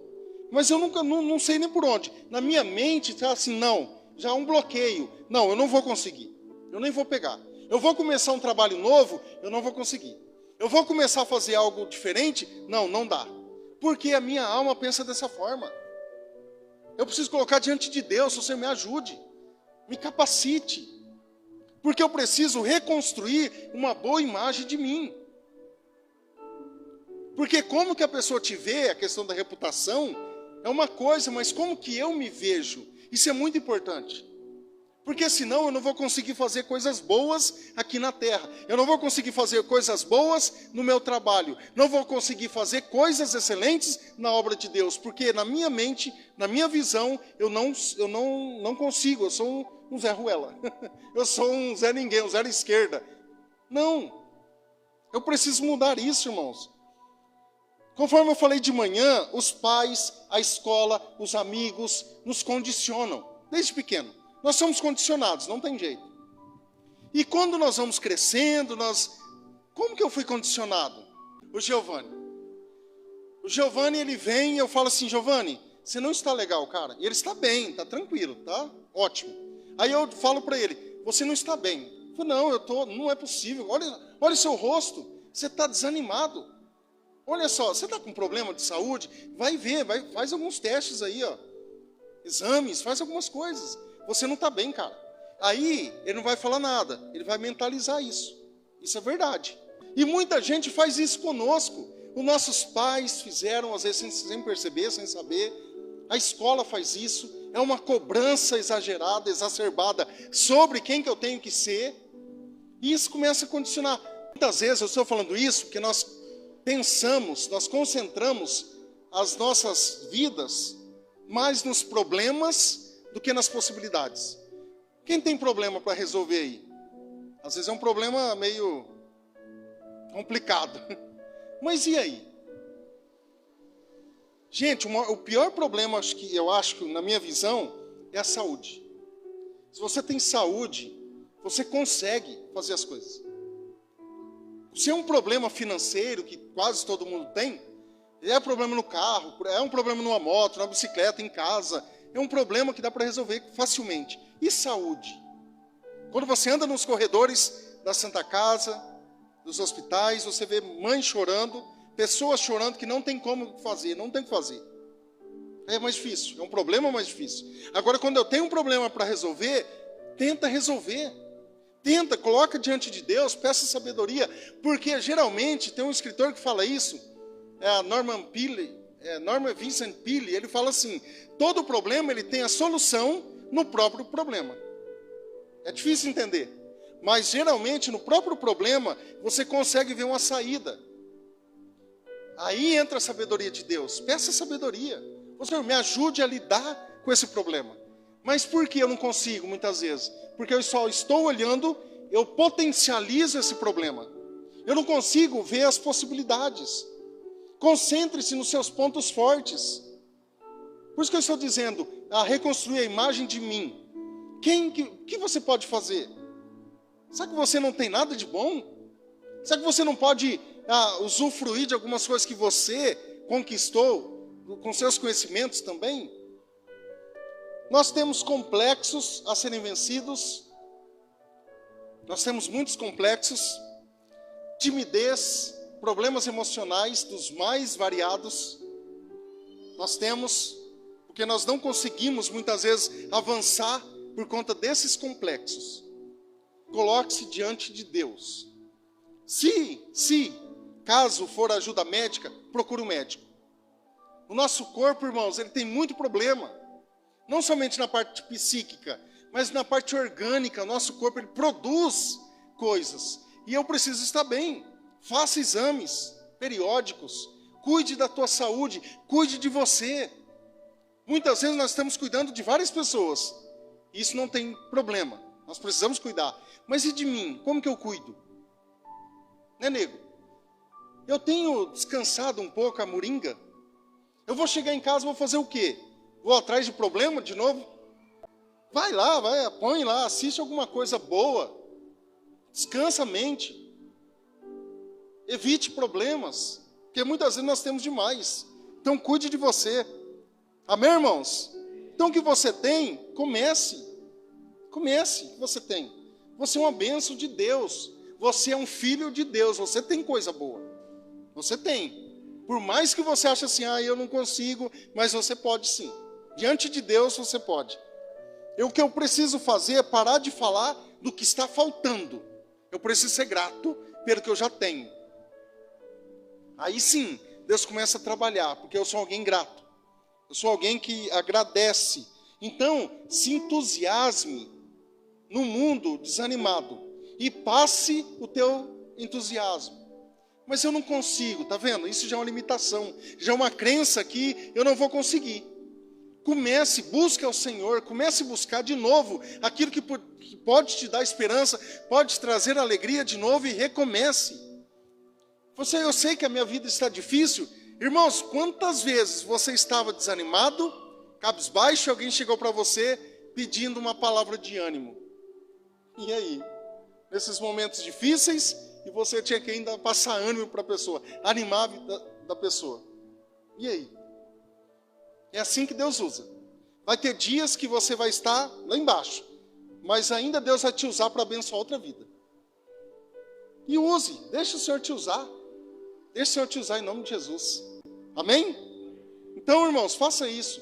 Mas eu nunca, não sei nem por onde. Na minha mente está assim, não, já há um bloqueio. Não, eu não vou conseguir. Eu nem vou pegar. Eu vou começar um trabalho novo, eu não vou conseguir. Eu vou começar a fazer algo diferente, não dá. Porque a minha alma pensa dessa forma. Eu preciso colocar diante de Deus, você me ajude. Me capacite. Porque eu preciso reconstruir uma boa imagem de mim. Porque como que a pessoa te vê, a questão da reputação, é uma coisa, mas como que eu me vejo? Isso é muito importante. Porque senão eu não vou conseguir fazer coisas boas aqui na terra. Eu não vou conseguir fazer coisas boas no meu trabalho. Não vou conseguir fazer coisas excelentes na obra de Deus. Porque na minha mente, na minha visão, eu não consigo. Eu sou um Zé Ruela. Eu sou um Zé Ninguém, um Zé Esquerda. Não. Eu preciso mudar isso, irmãos. Conforme eu falei de manhã, os pais, a escola, os amigos nos condicionam. Desde pequeno. Nós somos condicionados, não tem jeito. E quando nós vamos crescendo, como que eu fui condicionado? O Giovanni, ele vem e eu falo assim, Giovanni, você não está legal, cara. E ele está bem, está tranquilo, tá? Ótimo. Aí eu falo para ele, você não está bem. Eu falo, não, não é possível. Olha o seu rosto, você está desanimado. Olha só, você está com problema de saúde? Vai ver, faz alguns testes aí, ó. Exames, faz algumas coisas. Você não está bem, cara. Aí ele não vai falar nada, ele vai mentalizar isso. Isso é verdade. E muita gente faz isso conosco. Os nossos pais fizeram, às vezes sem perceber, sem saber. A escola faz isso. É uma cobrança exagerada, exacerbada sobre quem que eu tenho que ser. E isso começa a condicionar. Muitas vezes eu estou falando isso porque nós pensamos, nós concentramos as nossas vidas mais nos problemas do que nas possibilidades. Quem tem problema para resolver aí? Às vezes é um problema meio complicado. Mas e aí? Gente, o pior problema, eu acho, na minha visão, é a saúde. Se você tem saúde, você consegue fazer as coisas. Se é um problema financeiro, que quase todo mundo tem, é um problema no carro, é um problema numa moto, numa bicicleta, em casa, é um problema que dá para resolver facilmente. E saúde? Quando você anda nos corredores da Santa Casa, dos hospitais, você vê mães chorando, pessoas chorando que não tem como fazer, não tem o que fazer. É mais difícil, é um problema mais difícil. Agora, quando eu tenho um problema para resolver, tenta resolver. Tenta, coloca diante de Deus, peça sabedoria, porque geralmente tem um escritor que fala isso, Norman Vincent Peale, ele fala assim, todo problema ele tem a solução no próprio problema. É difícil entender, mas geralmente no próprio problema você consegue ver uma saída. Aí entra a sabedoria de Deus, peça sabedoria. Senhor, me ajude a lidar com esse problema. Mas por que eu não consigo muitas vezes? Porque eu só estou olhando, eu potencializo esse problema. Eu não consigo ver as possibilidades. Concentre-se nos seus pontos fortes. Por isso que eu estou dizendo, a reconstruir a imagem de mim. O que você pode fazer? Será que você não tem nada de bom? Será que você não pode usufruir de algumas coisas que você conquistou, com seus conhecimentos também? Nós temos complexos a serem vencidos. Nós temos muitos complexos, timidez, problemas emocionais dos mais variados. Nós temos, porque nós não conseguimos muitas vezes avançar por conta desses complexos. Coloque-se diante de Deus. Caso for ajuda médica, procure um médico. O nosso corpo, irmãos, ele tem muito problema. Não somente na parte psíquica, mas na parte orgânica. O nosso corpo ele produz coisas. E eu preciso estar bem. Faça exames periódicos. Cuide da tua saúde. Cuide de você. Muitas vezes nós estamos cuidando de várias pessoas. Isso não tem problema. Nós precisamos cuidar. Mas e de mim? Como que eu cuido? Né, nego? Eu tenho descansado um pouco a moringa. Eu vou chegar em casa e vou fazer o quê? Vou atrás de problema de novo? Vai lá, põe lá, assiste alguma coisa boa. Descansa a mente. Evite problemas, porque muitas vezes nós temos demais. Então cuide de você. Amém, irmãos? Então o que você tem, comece. Comece o que você tem. Você é uma bênção de Deus. Você é um filho de Deus. Você tem coisa boa. Você tem. Por mais que você ache assim, eu não consigo, mas você pode sim. Diante de Deus você pode. O que eu preciso fazer é parar de falar do que está faltando. Eu preciso ser grato pelo que eu já tenho. Aí sim, Deus começa a trabalhar, porque eu sou alguém grato. Eu sou alguém que agradece. Então, se entusiasme no mundo desanimado e passe o teu entusiasmo. Mas eu não consigo, tá vendo? Isso já é uma limitação, já é uma crença que eu não vou conseguir. Comece, busque ao Senhor, comece a buscar de novo aquilo que pode te dar esperança, pode te trazer alegria de novo e recomece. Eu sei que a minha vida está difícil. Irmãos, quantas vezes você estava desanimado, cabisbaixo, e alguém chegou para você pedindo uma palavra de ânimo? E aí? Nesses momentos difíceis, e você tinha que ainda passar ânimo para a pessoa, animar a vida da pessoa. E aí? É assim que Deus usa. Vai ter dias que você vai estar lá embaixo, mas ainda Deus vai te usar para abençoar outra vida. E use, deixa o Senhor te usar. Deixa o Senhor te usar em nome de Jesus. Amém? Então, irmãos, faça isso.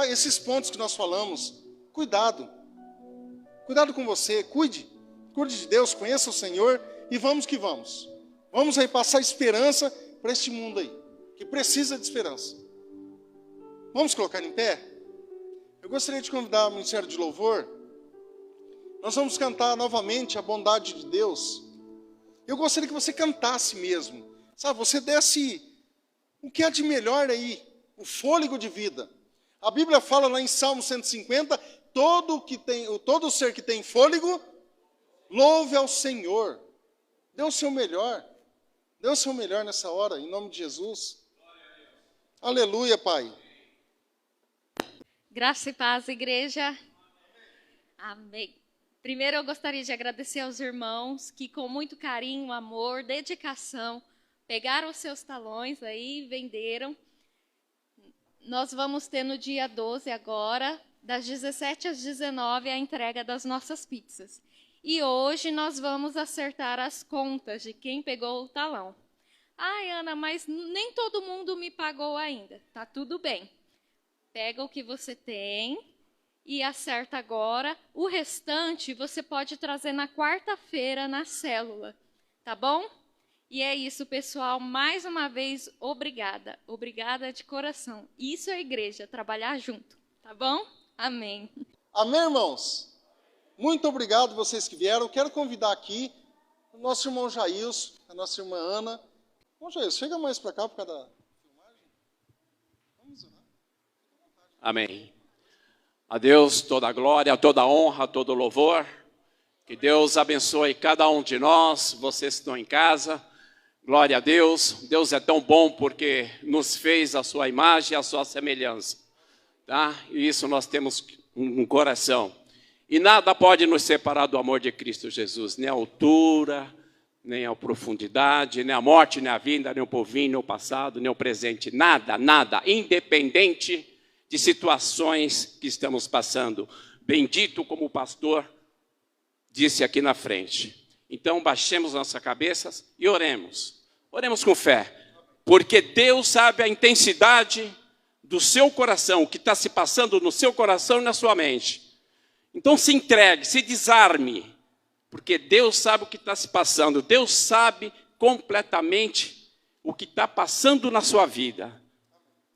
Esses pontos que nós falamos, cuidado. Cuidado com você, cuide de Deus, conheça o Senhor e vamos que vamos. Vamos aí passar esperança para este mundo aí, que precisa de esperança. Vamos colocar em pé? Eu gostaria de convidar o Ministério de Louvor. Nós vamos cantar novamente a bondade de Deus. Eu gostaria que você cantasse mesmo. Sabe, você desse o que há de melhor aí, o fôlego de vida. A Bíblia fala lá em Salmo 150, todo ser que tem fôlego, louve ao Senhor. Dê o seu melhor. Dê o seu melhor nessa hora, em nome de Jesus. Aleluia, Pai. Graça e paz, igreja. Amém. Primeiro eu gostaria de agradecer aos irmãos que com muito carinho, amor, dedicação, pegaram os seus talões aí e venderam. Nós vamos ter no dia 12 agora, das 17 às 19, a entrega das nossas pizzas. E hoje nós vamos acertar as contas de quem pegou o talão. Ai, Ana, mas nem todo mundo me pagou ainda. Tá tudo bem. Pega o que você tem e acerta agora. O restante você pode trazer na quarta-feira na célula, tá bom? E é isso, pessoal. Mais uma vez, obrigada. Obrigada de coração. Isso é igreja, trabalhar junto, tá bom? Amém. Amém, irmãos? Muito obrigado vocês que vieram. Quero convidar aqui o nosso irmão Jailson, a nossa irmã Ana. Bom, Jailson, chega mais para cá por causa da filmagem. Vamos orar. Amém. A Deus toda a glória, toda a honra, todo o louvor. Que Deus abençoe cada um de nós, vocês que estão em casa. Glória a Deus. Deus é tão bom porque nos fez a sua imagem e a sua semelhança. Tá? E isso nós temos no coração. E nada pode nos separar do amor de Cristo Jesus. Nem a altura, nem a profundidade, nem a morte, nem a vinda, nem o porvir, nem o passado, nem o presente. Nada, nada. Independente de situações que estamos passando. Bendito como o pastor disse aqui na frente. Então, baixemos nossas cabeças e oremos. Oremos com fé. Porque Deus sabe a intensidade do seu coração, o que está se passando no seu coração e na sua mente. Então, se entregue, se desarme. Porque Deus sabe o que está se passando. Deus sabe completamente o que está passando na sua vida.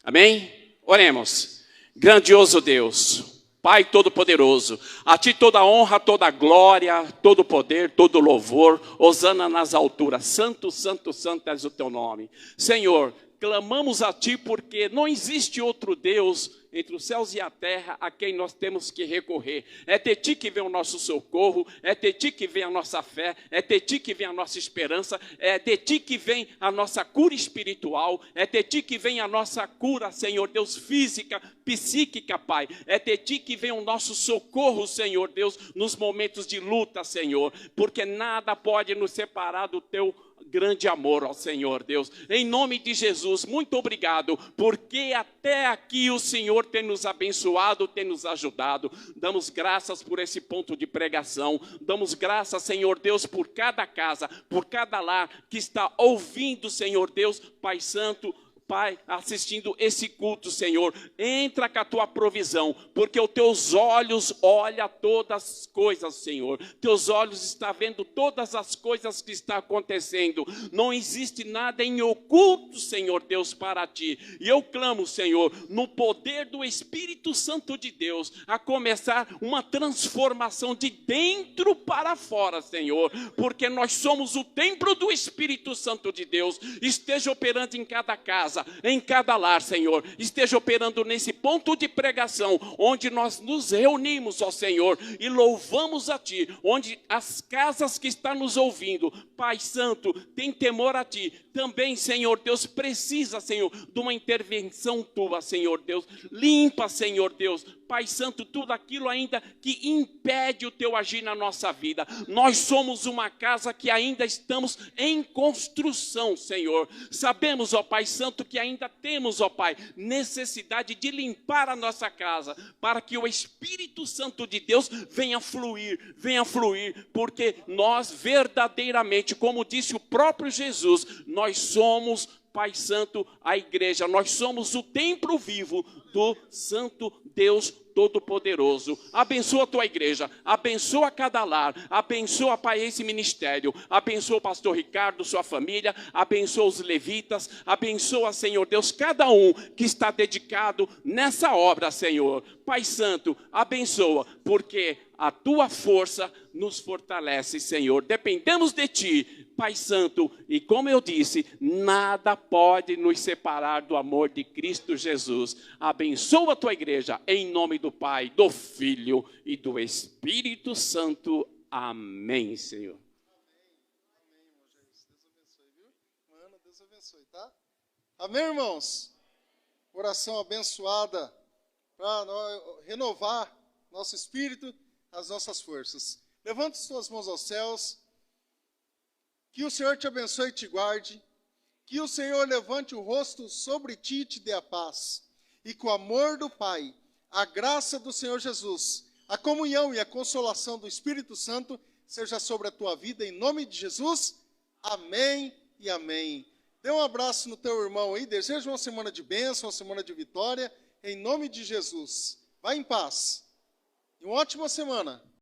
Amém? Oremos. Grandioso Deus. Pai Todo-Poderoso, a Ti toda a honra, toda a glória, todo o poder, todo o louvor, hosana nas alturas, santo, santo, santo és o Teu nome. Senhor, clamamos a Ti porque não existe outro Deus entre os céus e a terra a quem nós temos que recorrer. É de Ti que vem o nosso socorro, é de Ti que vem a nossa fé, é de Ti que vem a nossa esperança, é de Ti que vem a nossa cura espiritual, é de Ti que vem a nossa cura, Senhor Deus, física, psíquica, Pai. É de Ti que vem o nosso socorro, Senhor Deus, nos momentos de luta, Senhor, porque nada pode nos separar do Teu grande amor, ó Senhor Deus. Em nome de Jesus, muito obrigado, porque até aqui o Senhor tem nos abençoado, tem nos ajudado. Damos graças por esse ponto de pregação. Damos graças, Senhor Deus, por cada casa, por cada lar que está ouvindo, Senhor Deus, Pai Santo, Pai, assistindo esse culto, Senhor, entra com a Tua provisão, porque os Teus olhos olham todas as coisas, Senhor. Teus olhos estão vendo todas as coisas que estão acontecendo. Não existe nada em oculto, Senhor Deus, para Ti. E eu clamo, Senhor, no poder do Espírito Santo de Deus, a começar uma transformação de dentro para fora, Senhor, porque nós somos o templo do Espírito Santo de Deus. Esteja operando em cada casa, em cada lar, Senhor. Esteja operando nesse ponto de pregação, onde nós nos reunimos, ó Senhor, e louvamos a Ti, onde as casas que estão nos ouvindo, Pai Santo, tem temor a Ti. Também, Senhor Deus, precisa, Senhor, de uma intervenção Tua, Senhor Deus. Limpa, Senhor Deus, Pai Santo, tudo aquilo ainda que impede o Teu agir na nossa vida. Nós somos uma casa que ainda estamos em construção, Senhor. Sabemos, ó Pai Santo, que ainda temos, ó Pai, necessidade de limpar a nossa casa, para que o Espírito Santo de Deus venha fluir, porque nós verdadeiramente, como disse o próprio Jesus, nós somos, Pai Santo, a igreja, nós somos o templo vivo Santo, Santo Deus Todo-Poderoso. Abençoa a tua igreja, abençoa cada lar, abençoa, Pai, esse ministério, abençoa o pastor Ricardo, sua família, abençoa os levitas, abençoa, Senhor Deus, cada um que está dedicado nessa obra, Senhor. Pai Santo, abençoa, porque a tua força nos fortalece, Senhor. Dependemos de ti, Pai Santo, e como eu disse, nada pode nos separar do amor de Cristo Jesus. Abençoa a tua igreja, em nome do Pai, do Filho e do Espírito Santo. Amém, Senhor. Amém, irmão Jair. Deus abençoe, viu? Mano, Deus abençoe, tá? Amém, irmãos? Oração abençoada para renovar nosso espírito, as nossas forças. Levante suas mãos aos céus. Que o Senhor te abençoe e te guarde. Que o Senhor levante o rosto sobre ti e te dê a paz. E com o amor do Pai, a graça do Senhor Jesus, a comunhão e a consolação do Espírito Santo seja sobre a tua vida, em nome de Jesus. Amém e amém. Dê um abraço no teu irmão aí. Desejo uma semana de bênção, uma semana de vitória, em nome de Jesus. Vá em paz. E uma ótima semana.